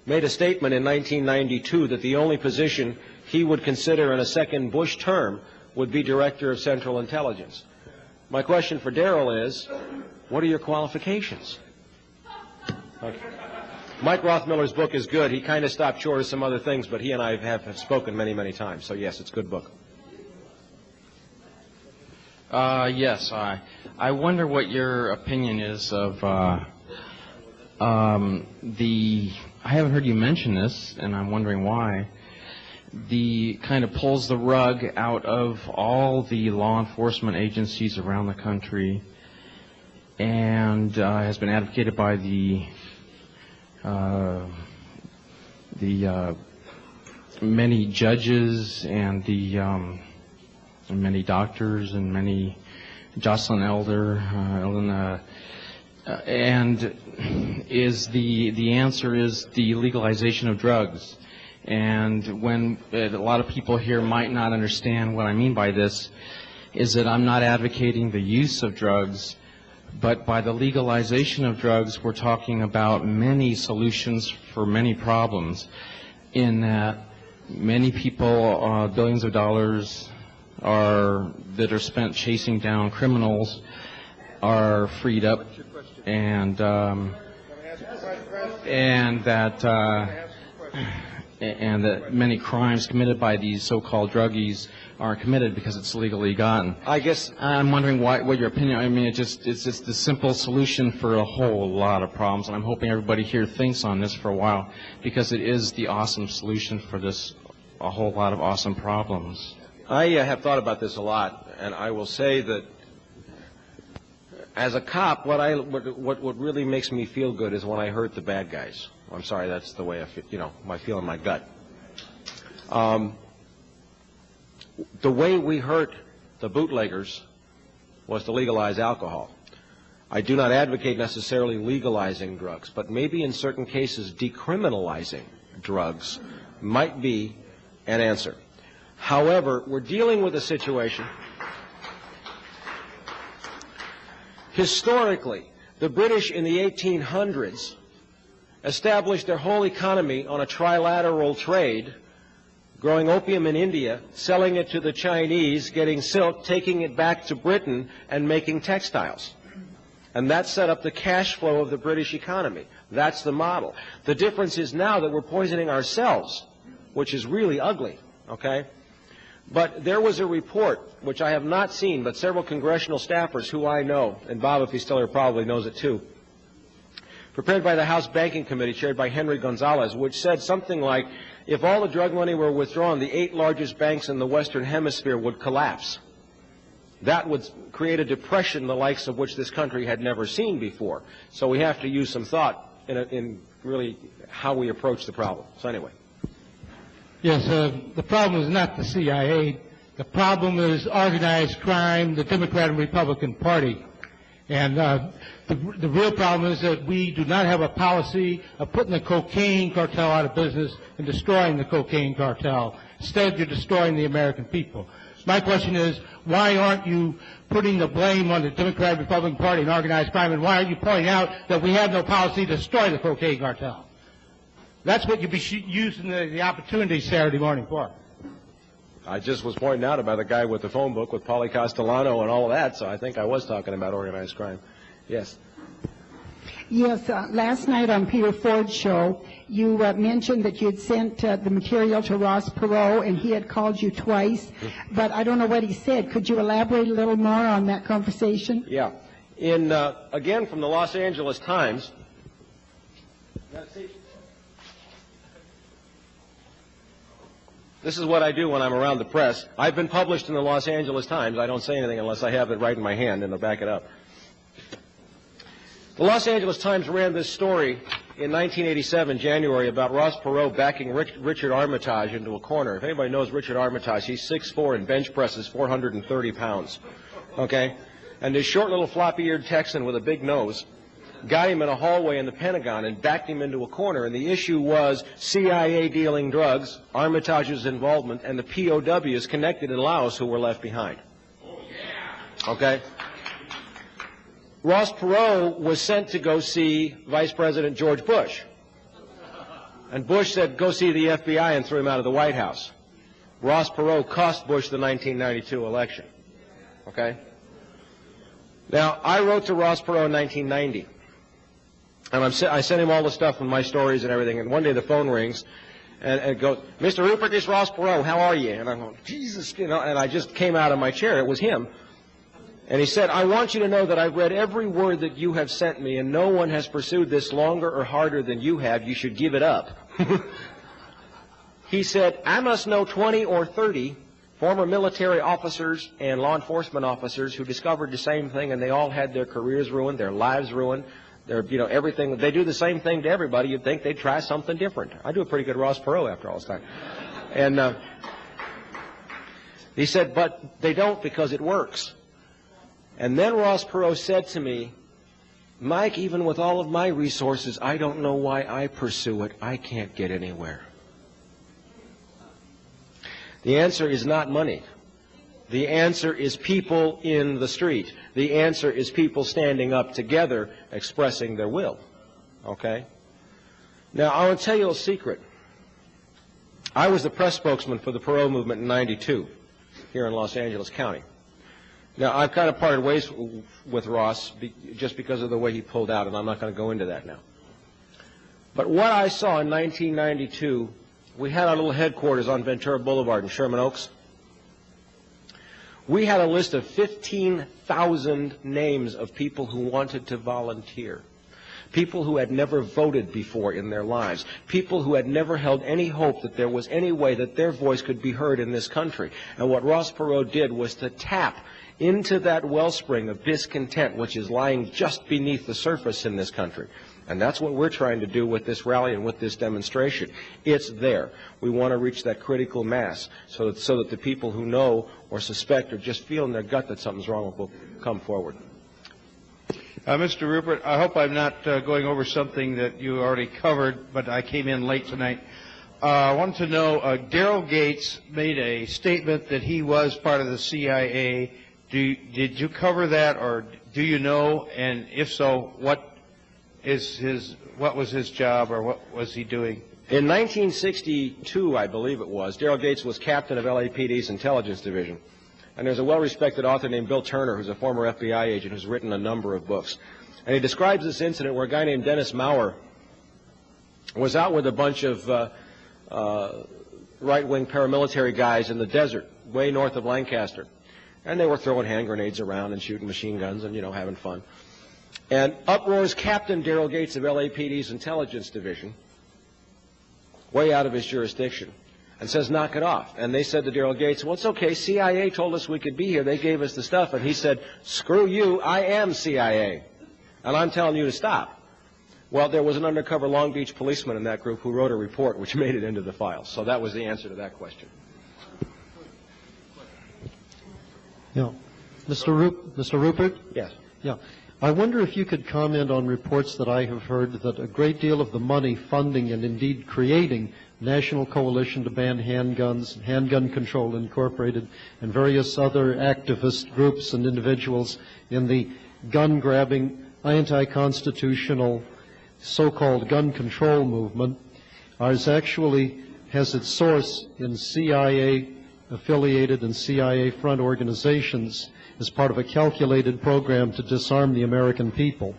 Speaker 2: made a statement in 1992 that the only position he would consider in a second Bush term would be Director of Central Intelligence. My question for Daryl is, what are your qualifications? Okay. Mike Rothmiller's book is good. He kind of stopped short of some other things, but he and I have spoken many, many times. So, yes, it's a good book.
Speaker 6: Yes, I wonder what your opinion is of I haven't heard you mention this, and I'm wondering why. The kind of pulls the rug out of all the law enforcement agencies around the country, and has been advocated by the many judges and the many doctors and many Jocelyn Elder, and is the answer is the legalization of drugs. And when a lot of people here might not understand what I mean by this, is that I'm not advocating the use of drugs, but by the legalization of drugs, we're talking about many solutions for many problems, in that many people, billions of dollars that are spent chasing down criminals are freed up, and that many crimes committed by these so-called druggies aren't committed because it's legally gotten.
Speaker 2: I guess
Speaker 6: I'm wondering what your opinion. I mean, it's just the simple solution for a whole lot of problems, and I'm hoping everybody here thinks on this for a while, because it is the awesome solution for a whole lot of awesome problems.
Speaker 2: I have thought about this a lot, and I will say that as a cop, what really makes me feel good is when I hurt the bad guys. I'm sorry, that's the way I feel, I feel in my gut. The way we hurt the bootleggers was to legalize alcohol. I do not advocate necessarily legalizing drugs, but maybe in certain cases decriminalizing drugs might be an answer. However, we're dealing with a situation. Historically, the British in the 1800s established their whole economy on a trilateral trade, growing opium in India, selling it to the Chinese, getting silk, taking it back to Britain, and making textiles. And that set up the cash flow of the British economy. That's the model. The difference is now that we're poisoning ourselves, which is really ugly, okay? But there was a report, which I have not seen, but several congressional staffers who I know, and Bob, if he's still here, probably knows it too, prepared by the House Banking Committee, chaired by Henry Gonzalez, which said something like, if all the drug money were withdrawn, the 8 largest banks in the Western Hemisphere would collapse. That would create a depression the likes of which this country had never seen before. So we have to use some thought in really how we approach the problem. So anyway.
Speaker 7: Yes, the problem is not the CIA. The problem is organized crime, the Democrat and Republican Party. And the real problem is that we do not have a policy of putting the cocaine cartel out of business and destroying the cocaine cartel. Instead, you're destroying the American people. My question is, why aren't you putting the blame on the Democratic Republican Party and organized crime, and why aren't you pointing out that we have no policy to destroy the cocaine cartel? That's what you'd be using the opportunity Saturday morning for.
Speaker 2: I just was pointing out about the guy with the phone book with Paulie Castellano and all of that, so I think I was talking about organized crime. Yes.
Speaker 8: Yes, last night on Peter Ford's show, you mentioned that you had sent the material to Ross Perot, and he had called you twice, but I don't know what he said. Could you elaborate a little more on that conversation?
Speaker 2: Yeah. Again, from the Los Angeles Times. This is what I do when I'm around the press. I've been published in the Los Angeles Times. I don't say anything unless I have it right in my hand, and they'll back it up. The Los Angeles Times ran this story in 1987, January, about Ross Perot backing Richard Armitage into a corner. If anybody knows Richard Armitage, he's 6'4" and bench presses 430 pounds. Okay? And this short little floppy-eared Texan with a big nose got him in a hallway in the Pentagon and backed him into a corner. And the issue was CIA dealing drugs, Armitage's involvement, and the POWs connected in Laos who were left behind. Okay? Ross Perot was sent to go see Vice President George Bush. And Bush said, go see the FBI, and threw him out of the White House. Ross Perot cost Bush the 1992 election. Okay? Now, I wrote to Ross Perot in 1990. And I sent him all the stuff with my stories and everything. And one day the phone rings, and it goes, Mr. Ruppert, this is Ross Perot. How are you? And I'm going, Jesus, and I just came out of my chair. It was him. And he said, I want you to know that I've read every word that you have sent me, and no one has pursued this longer or harder than you have. You should give it up. He said, I must know 20 or 30 former military officers and law enforcement officers who discovered the same thing, and they all had their careers ruined, their lives ruined, their, everything. They do the same thing to everybody. You'd think they'd try something different. I do a pretty good Ross Perot after all this time. And he said, but they don't because it works. And then Ross Perot said to me, Mike, even with all of my resources, I don't know why I pursue it. I can't get anywhere. The answer is not money. The answer is people in the street. The answer is people standing up together expressing their will. Okay? Now, I want to tell you a secret. I was the press spokesman for the Perot movement in '92 here in Los Angeles County. Now, I've kind of parted ways with Ross just because of the way he pulled out, and I'm not going to go into that now. But what I saw in 1992, we had our little headquarters on Ventura Boulevard in Sherman Oaks. We had a list of 15,000 names of people who wanted to volunteer, people who had never voted before in their lives, people who had never held any hope that there was any way that their voice could be heard in this country. And what Ross Perot did was to tap into that wellspring of discontent which is lying just beneath the surface in this country. And that's what we're trying to do with this rally and with this demonstration. It's there. We want to reach that critical mass so that the people who know or suspect or just feel in their gut that something's wrong will come forward.
Speaker 9: Mr. Ruppert, I hope I'm not going over something that you already covered, but I came in late tonight. I wanted to know, Daryl Gates made a statement that he was part of the CIA. Did you cover that, or do you know? And if so, what was his job, or what was he doing?
Speaker 2: In 1962, I believe it was, Daryl Gates was captain of LAPD's Intelligence Division. And there's a well-respected author named Bill Turner, who's a former FBI agent, who's written a number of books. And he describes this incident where a guy named Dennis Maurer was out with a bunch of right-wing paramilitary guys in the desert, way north of Lancaster. And they were throwing hand grenades around and shooting machine guns and, having fun. And up roars Captain Daryl Gates of LAPD's Intelligence Division, way out of his jurisdiction, and says, knock it off. And they said to Daryl Gates, well, it's okay, CIA told us we could be here. They gave us the stuff. And he said, screw you, I am CIA. And I'm telling you to stop. Well, there was an undercover Long Beach policeman in that group who wrote a report which made it into the files. So that was the answer to that question.
Speaker 10: Yeah. Mr. Ruppert?
Speaker 2: Yes.
Speaker 10: Yeah. I wonder if you could comment on reports that I have heard that a great deal of the money funding and indeed creating National Coalition to Ban Handguns, Handgun Control Incorporated, and various other activist groups and individuals in the gun-grabbing, anti-constitutional, so-called gun control movement has its source in CIA-affiliated and CIA-front organizations as part of a calculated program to disarm the American people.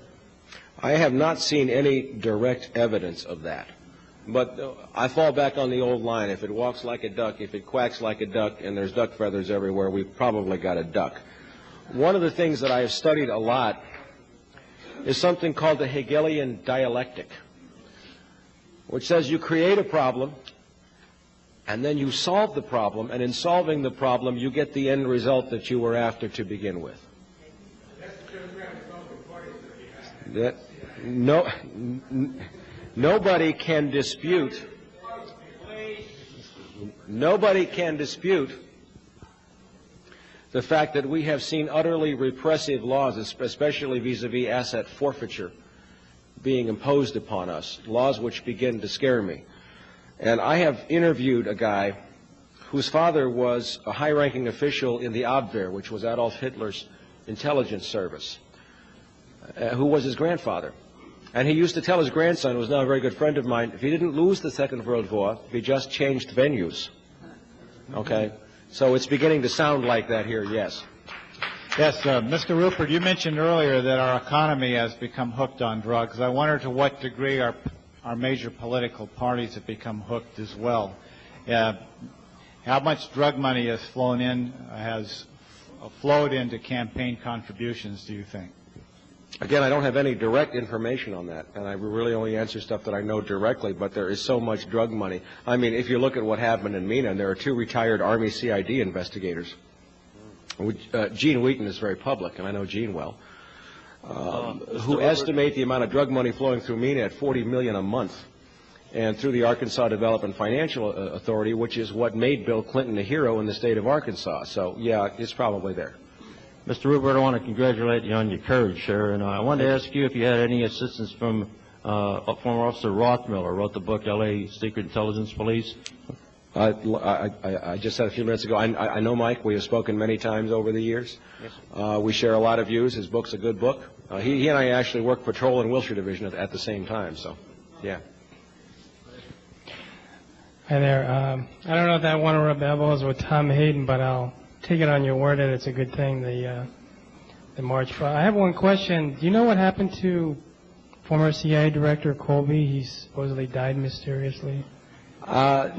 Speaker 2: I have not seen any direct evidence of that. But I fall back on the old line, if it walks like a duck, if it quacks like a duck, and there's duck feathers everywhere, we've probably got a duck. One of the things that I have studied a lot is something called the Hegelian dialectic, which says you create a problem, and then you solve the problem, and in solving the problem, you get the end result that you were after to begin with. Nobody can dispute the fact that we have seen utterly repressive laws, especially vis-a-vis asset forfeiture, being imposed upon us, laws which begin to scare me. And I have interviewed a guy whose father was a high-ranking official in the Abwehr, which was Adolf Hitler's intelligence service, who was his grandfather. And he used to tell his grandson, who was now a very good friend of mine, if he didn't lose the Second World War, he just changed venues. Okay? So it's beginning to sound like that here, yes.
Speaker 11: Yes, Mr. Ruppert, you mentioned earlier that our economy has become hooked on drugs. I wonder to what degree our major political parties have become hooked as well. How much drug money has flowed into campaign contributions, do you think?
Speaker 2: Again, I don't have any direct information on that, and I really only answer stuff that I know directly, but there is so much drug money. I mean, if you look at what happened in Mina, there are 2 retired Army CID investigators. Gene Wheaton is very public, and I know Gene well, who estimate the amount of drug money flowing through Mina at $40 million a month, and through the Arkansas Development Financial Authority, which is what made Bill Clinton a hero in the state of Arkansas. So, yeah, it's probably there.
Speaker 12: Mr. Ruppert, I want to congratulate you on your courage, sir, and I wanted to ask you if you had any assistance from former Officer Rothmiller, who wrote the book L.A. Secret Intelligence Police.
Speaker 2: I just said a few minutes ago, I know Mike. We have spoken many times over the years. Yes, we share a lot of views. His book's a good book. He and I actually worked patrol and Wilshire Division at the same time, so, yeah.
Speaker 13: Hi there. I don't know if I want to rub elbows with Tom Hayden, but I'll take it on your word that it's a good thing, the March 5. I have one question. Do you know what happened to former CIA Director Colby? He supposedly died mysteriously.
Speaker 2: Well,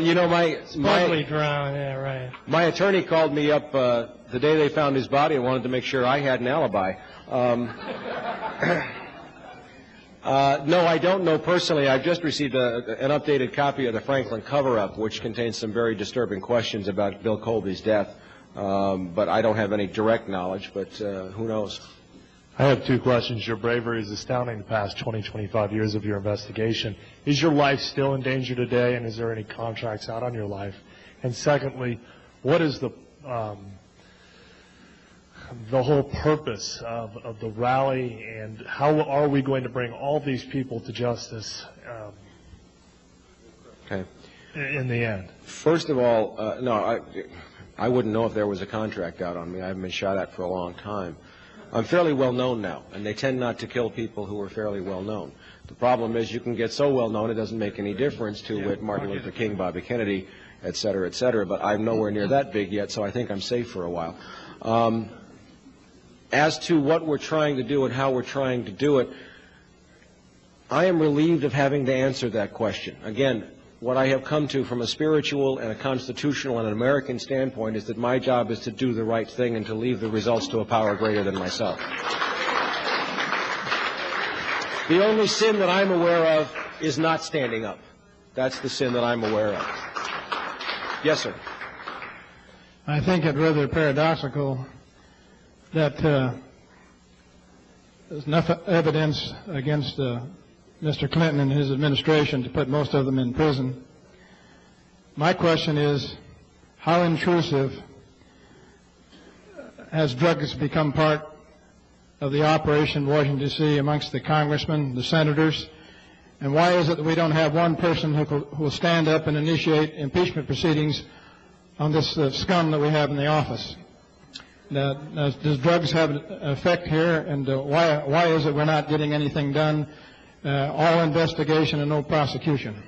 Speaker 2: you know,
Speaker 13: supposedly drowned. Yeah, right.
Speaker 2: My attorney called me up the day they found his body and wanted to make sure I had an alibi. No, I don't know personally. I've just received an updated copy of the Franklin cover-up, which contains some very disturbing questions about Bill Colby's death. But I don't have any direct knowledge, but who knows?
Speaker 14: I have 2 questions. Your bravery is astounding the past 20, 25 years of your investigation. Is your life still in danger today, and is there any contracts out on your life? And secondly, what is the whole purpose of the rally, and how are we going to bring all these people to justice in the end?
Speaker 2: First of all, no, I wouldn't know if there was a contract out on me. I haven't been shot at for a long time. I'm fairly well known now, and they tend not to kill people who are fairly well known. The problem is you can get so well known it doesn't make any difference to Martin Luther King, Bobby Kennedy, et cetera, but I'm nowhere near that big yet, so I think I'm safe for a while. As to what we're trying to do and how we're trying to do it, I am relieved of having to answer that question. Again, what I have come to from a spiritual and a constitutional and an American standpoint is that my job is to do the right thing and to leave the results to a power greater than myself. The only sin that I'm aware of is not standing up. That's the sin that I'm aware of. Yes, sir.
Speaker 15: I think it rather paradoxical that there's enough evidence against Mr. Clinton and his administration to put most of them in prison. My question is, how intrusive has drugs become part of the operation in Washington, D.C. amongst the congressmen, the senators? And why is it that we don't have one person who will stand up and initiate impeachment proceedings on this scum that we have in the office? Now, does drugs have an effect here, and why is it we're not getting anything done? All investigation and no prosecution.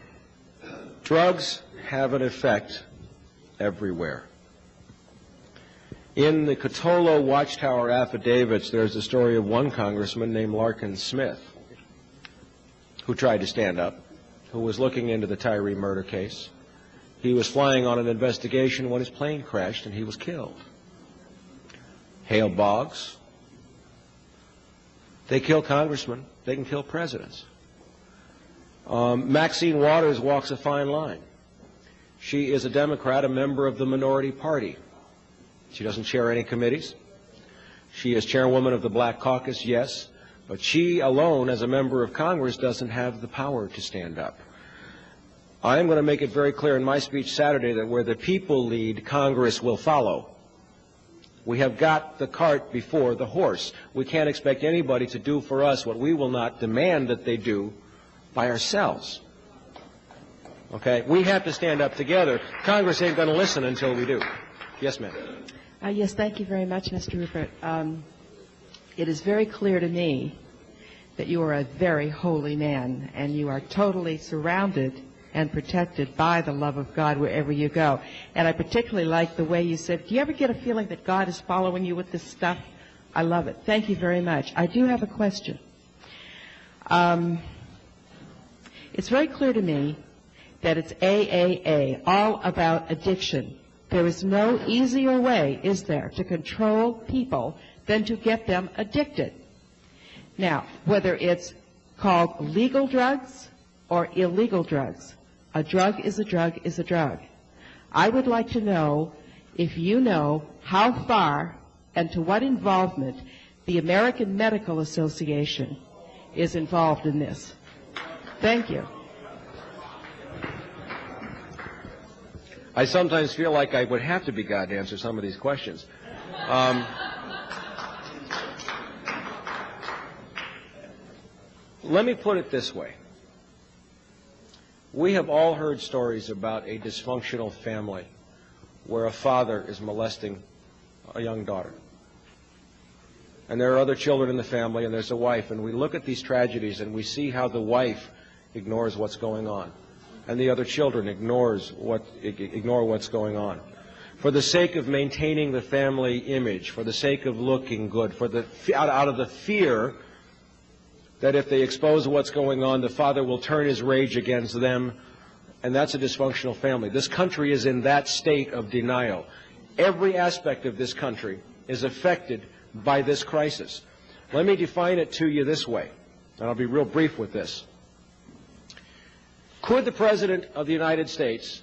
Speaker 2: Drugs have an effect everywhere. In the Cotolo Watchtower affidavits, there's the story of one congressman named Larkin Smith who tried to stand up, who was looking into the Tyree murder case. He was flying on an investigation when his plane crashed and he was killed. Hale Boggs. They kill congressmen. They can kill presidents. Maxine Waters walks a fine line. She is a Democrat, a member of the minority party. She doesn't chair any committees. She is chairwoman of the Black Caucus, yes, but she alone, as a member of Congress, doesn't have the power to stand up. I am going to make it very clear in my speech Saturday that where the people lead, Congress will follow. We have got the cart before the horse. We can't expect anybody to do for us what we will not demand that they do by ourselves. Okay? We have to stand up together. Congress ain't going to listen until we do. Yes, ma'am.
Speaker 16: Yes, thank you very much, Mr. Ruppert. It is very clear to me that you are a very holy man, and you are totally surrounded and protected by the love of God wherever you go. And I particularly like the way you said, do you ever get a feeling that God is following you with this stuff? I love it. Thank you very much. I do have a question. It's very clear to me that it's AAA, all about addiction. There is no easier way, is there, to control people than to get them addicted. Now, whether it's called legal drugs or illegal drugs, a drug is a drug is a drug. I would like to know if you know how far and to what involvement the American Medical Association is involved in this. Thank you.
Speaker 2: I sometimes feel like I would have to be God to answer some of these questions. Let me put it this way. We have all heard stories about a dysfunctional family where a father is molesting a young daughter. And there are other children in the family, and there's a wife, and we look at these tragedies and we see how the wife ignores what's going on, and the other children ignore what's going on. For the sake of maintaining the family image, for the sake of looking good, out of the fear that if they expose what's going on, the father will turn his rage against them, and that's a dysfunctional family. This country is in that state of denial. Every aspect of this country is affected by this crisis. Let me define it to you this way, and I'll be real brief with this. Could the President of the United States,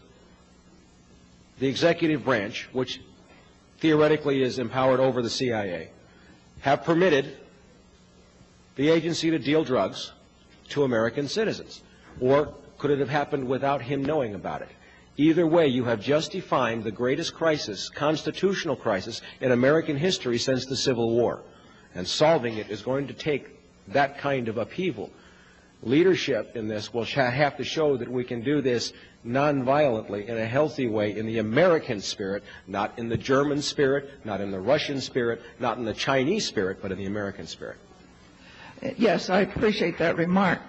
Speaker 2: the executive branch, which theoretically is empowered over the CIA, have permitted the agency to deal drugs to American citizens? Or could it have happened without him knowing about it? Either way, you have just defined the greatest crisis, constitutional crisis, in American history since the Civil War. And solving it is going to take that kind of upheaval. Leadership in this will have to show that we can do this nonviolently, in a healthy way, in the American spirit, not in the German spirit, not in the Russian spirit, not in the Chinese spirit, but in the American spirit.
Speaker 17: Yes, I appreciate that remark.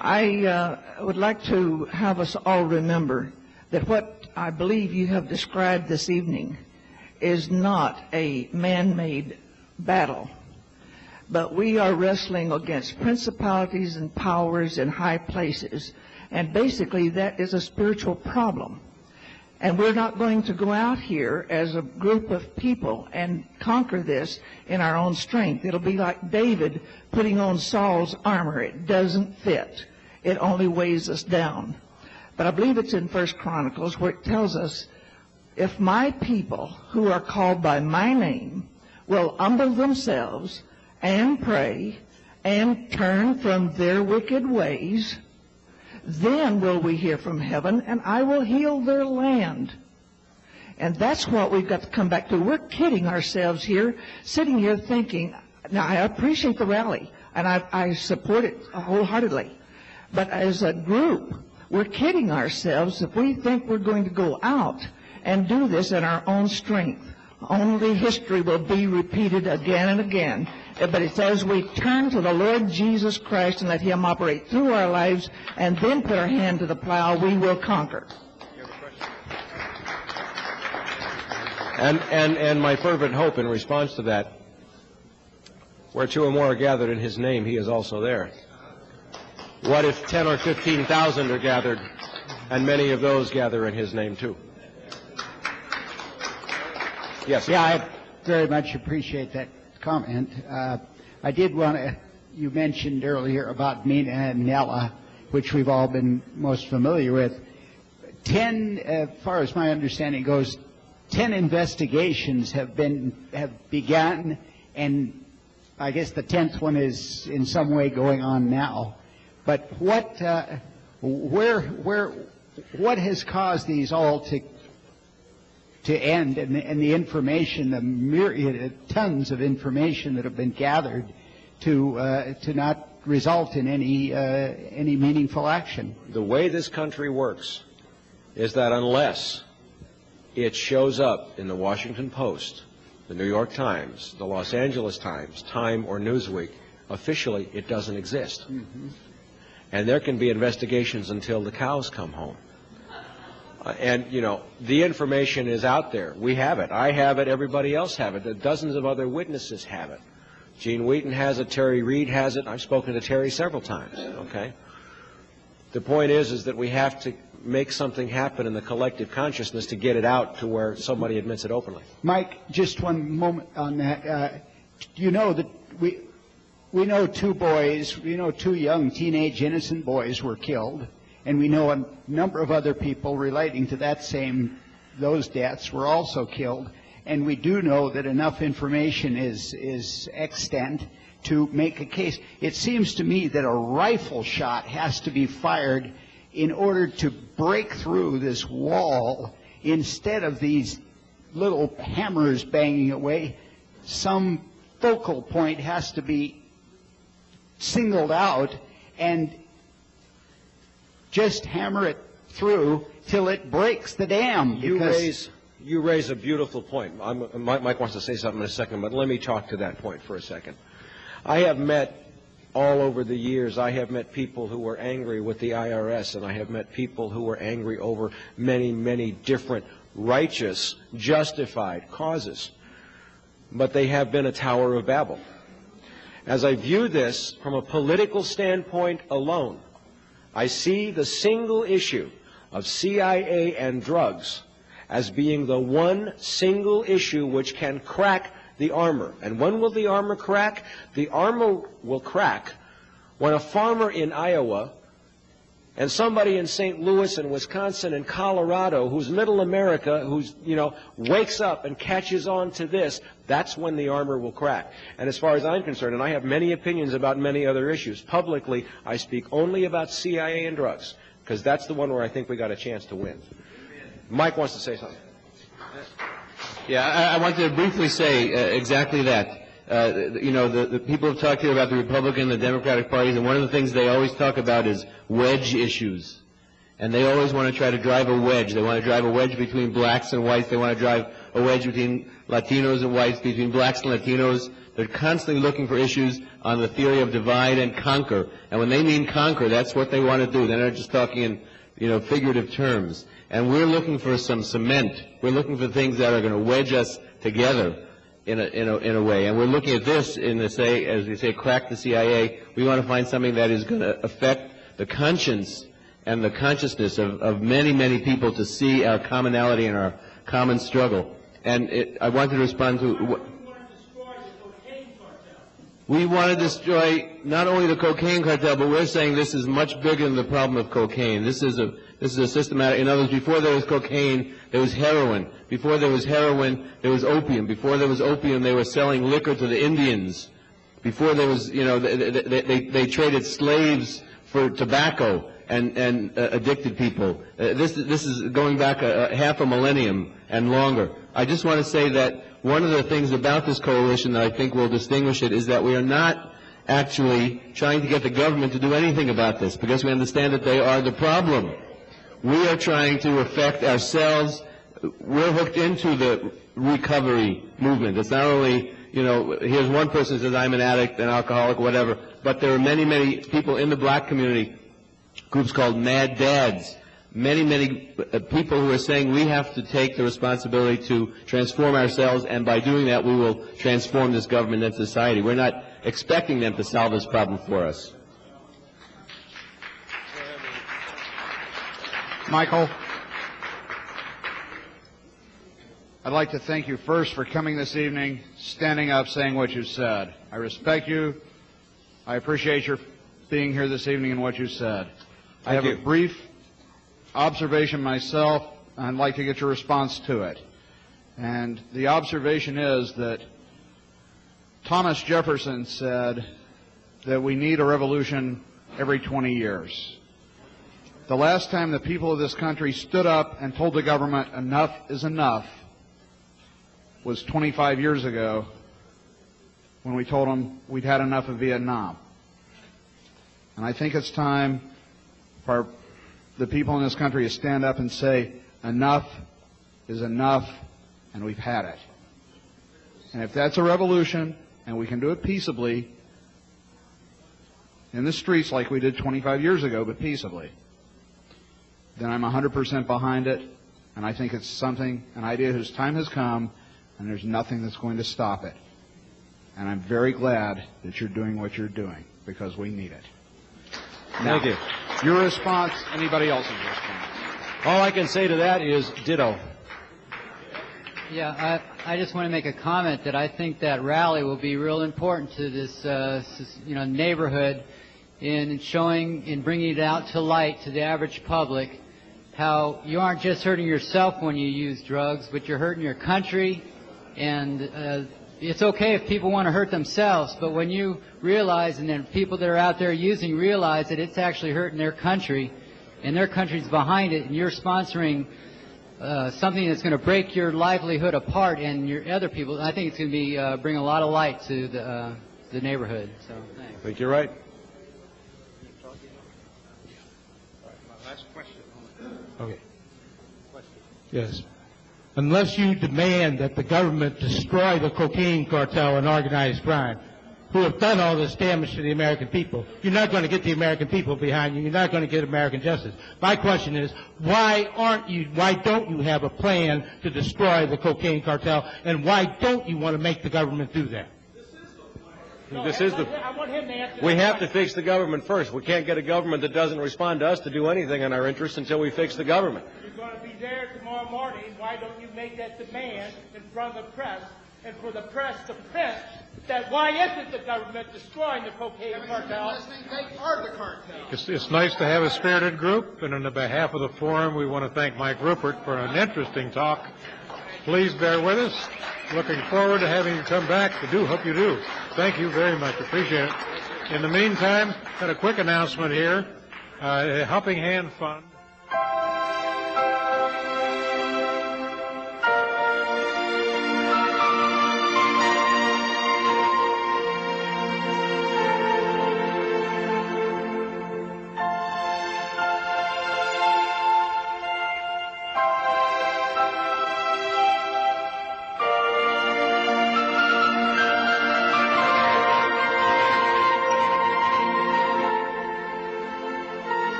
Speaker 17: I would like to have us all remember that what I believe you have described this evening is not a man-made battle, but we are wrestling against principalities and powers in high places, and basically that is a spiritual problem. And we're not going to go out here as a group of people and conquer this in our own strength. It'll be like David putting on Saul's armor. It doesn't fit. It only weighs us down. But I believe it's in 1 Chronicles where it tells us, if my people who are called by my name will humble themselves and pray and turn from their wicked ways, then will we hear from heaven, and I will heal their land. And that's what we've got to come back to. We're kidding ourselves here, sitting here thinking, now I appreciate the rally, and I support it wholeheartedly. But as a group, we're kidding ourselves if we think we're going to go out and do this in our own strength. Only history will be repeated again and again. But it's as we turn to the Lord Jesus Christ and let Him operate through our lives and then put our hand to the plow, we will conquer.
Speaker 2: And my fervent hope in response to that, where two or more are gathered in His name, He is also there. What if 10 or 15,000 are gathered, and many of those gather in His name too? Yes.
Speaker 18: Yeah, I very much appreciate that comment. I did want to, you mentioned earlier about Mina and Nella, which we've all been most familiar with. 10, as far as my understanding goes, 10 investigations have begun, and I guess the 10th one is in some way going on now. But what has caused these all to end, and the information, the myriad, tons of information that have been gathered to not result in any meaningful action?
Speaker 2: The way this country works is that unless it shows up in the Washington Post, the New York Times, the Los Angeles Times, Time, or Newsweek, officially it doesn't exist.
Speaker 18: Mm-hmm.
Speaker 2: And there can be investigations until the cows come home. And, you know, the information is out there. We have it. I have it. Everybody else have it. Dozens of other witnesses have it. Gene Wheaton has it. Terry Reed has it. I've spoken to Terry several times, okay? The point is that we have to make something happen in the collective consciousness to get it out to where somebody admits it openly.
Speaker 18: Mike, just one moment on that. You know that we know two boys, we know two young teenage innocent boys were killed, and we know a number of other people relating to those deaths were also killed. And we do know that enough information is extant to make a case. It seems to me that a rifle shot has to be fired in order to break through this wall. Instead of these little hammers banging away, some focal point has to be singled out and just hammer it through till it breaks the dam.
Speaker 2: You raise a beautiful point. Mike wants to say something in a second, but let me talk to that point for a second. I have met all over the years, I have met people who were angry with the IRS, and I have met people who were angry over many, many different righteous, justified causes. But they have been a Tower of Babel. As I view this from a political standpoint alone, I see the single issue of CIA and drugs as being the one single issue which can crack the armor. And when will the armor crack? The armor will crack when a farmer in Iowa and somebody in St. Louis and Wisconsin and Colorado, who's middle America, who's, wakes up and catches on to this, that's when the armor will crack. And as far as I'm concerned, and I have many opinions about many other issues, publicly I speak only about CIA and drugs, because that's the one where I think we got a chance to win. Mike wants to say something.
Speaker 4: Yeah, I wanted to briefly say exactly that. The people have talked here about the Republican and the Democratic parties, and one of the things they always talk about is wedge issues. And they always want to try to drive a wedge. They want to drive a wedge between blacks and whites. They want to drive a wedge between Latinos and whites, between blacks and Latinos. They're constantly looking for issues on the theory of divide and conquer. And when they mean conquer, that's what they want to do. They're not just talking in figurative terms. And we're looking for some cement. We're looking for things that are going to wedge us together in a way. And we're looking at this as we say, crack the CIA. We want to find something that is going to affect the conscience and the consciousness of many, many people to see our commonality and our common struggle. And I wanted to respond to we want to destroy not only the cocaine cartel, but we're saying this is much bigger than the problem of cocaine. This is a systematic. In other words, before there was cocaine, there was heroin. Before there was heroin, there was opium. Before there was opium, they were selling liquor to the Indians. Before there was, they traded slaves for tobacco. and addicted people. This is going back half a millennium and longer. I just want to say that one of the things about this coalition that I think will distinguish it is that we are not actually trying to get the government to do anything about this, because we understand that they are the problem. We are trying to affect ourselves. We're hooked into the recovery movement. It's not only, here's one person who says, I'm an addict, an alcoholic, whatever, but there are many, many people in the black community, groups called Mad Dads, many people who are saying we have to take the responsibility to transform ourselves, and by doing that we will transform this government and society. We're not expecting them to solve this problem for us.
Speaker 9: Michael, I'd like to thank you first for coming this evening, standing up, saying what you said. I respect you. I appreciate your being here this evening and what you said. I have a brief observation myself, and I'd like to get your response to it. And the observation is that Thomas Jefferson said that we need a revolution every 20 years. The last time the people of this country stood up and told the government enough is enough was 25 years ago, when we told them we'd had enough of Vietnam. And I think it's time for the people in this country to stand up and say, enough is enough, and we've had it. And if that's a revolution, and we can do it peaceably, in the streets like we did 25 years ago, but peaceably, then I'm 100% behind it, and I think it's something, an idea whose time has come, and there's nothing that's going to stop it. And I'm very glad that you're doing what you're doing, because we need it.
Speaker 2: Thank you.
Speaker 9: Your response, anybody else's response?
Speaker 2: All I can say to that is ditto.
Speaker 19: Yeah, I just want to make a comment that I think that rally will be real important to this, neighborhood in showing, in bringing it out to light to the average public, how you aren't just hurting yourself when you use drugs, but you're hurting your country. And it's okay if people want to hurt themselves, but when you realize, and then people that are out there using realize that it's actually hurting their country, and their country's behind it, and you're sponsoring something that's going to break your livelihood apart and your other people, I think it's going to be bring a lot of light to the neighborhood. So thanks.
Speaker 2: I think you're right.
Speaker 9: Last question.
Speaker 7: Okay. Yes. Unless you demand that the government destroy the cocaine cartel and organized crime, who have done all this damage to the American people, you're not going to get the American people behind you. You're not going to get American justice. My question is, why don't you have a plan to destroy the cocaine cartel, and why don't you want to make the government do that?
Speaker 2: We have to fix the government first. We can't get a government that doesn't respond to us to do anything in our interest until we fix the government.
Speaker 7: You're going to be there tomorrow morning. Why don't you make that demand in front of the press, and for the press to print that why isn't the government destroying the cocaine cartel?
Speaker 3: They are the cartel.
Speaker 1: It's nice to have a spirited group, and on behalf of the forum, we want to thank Mike Ruppert for an interesting talk. Please bear with us. Looking forward to having you come back. Hope you do. Thank you very much. Appreciate it. In the meantime, got a quick announcement here. Helping Hand Fund.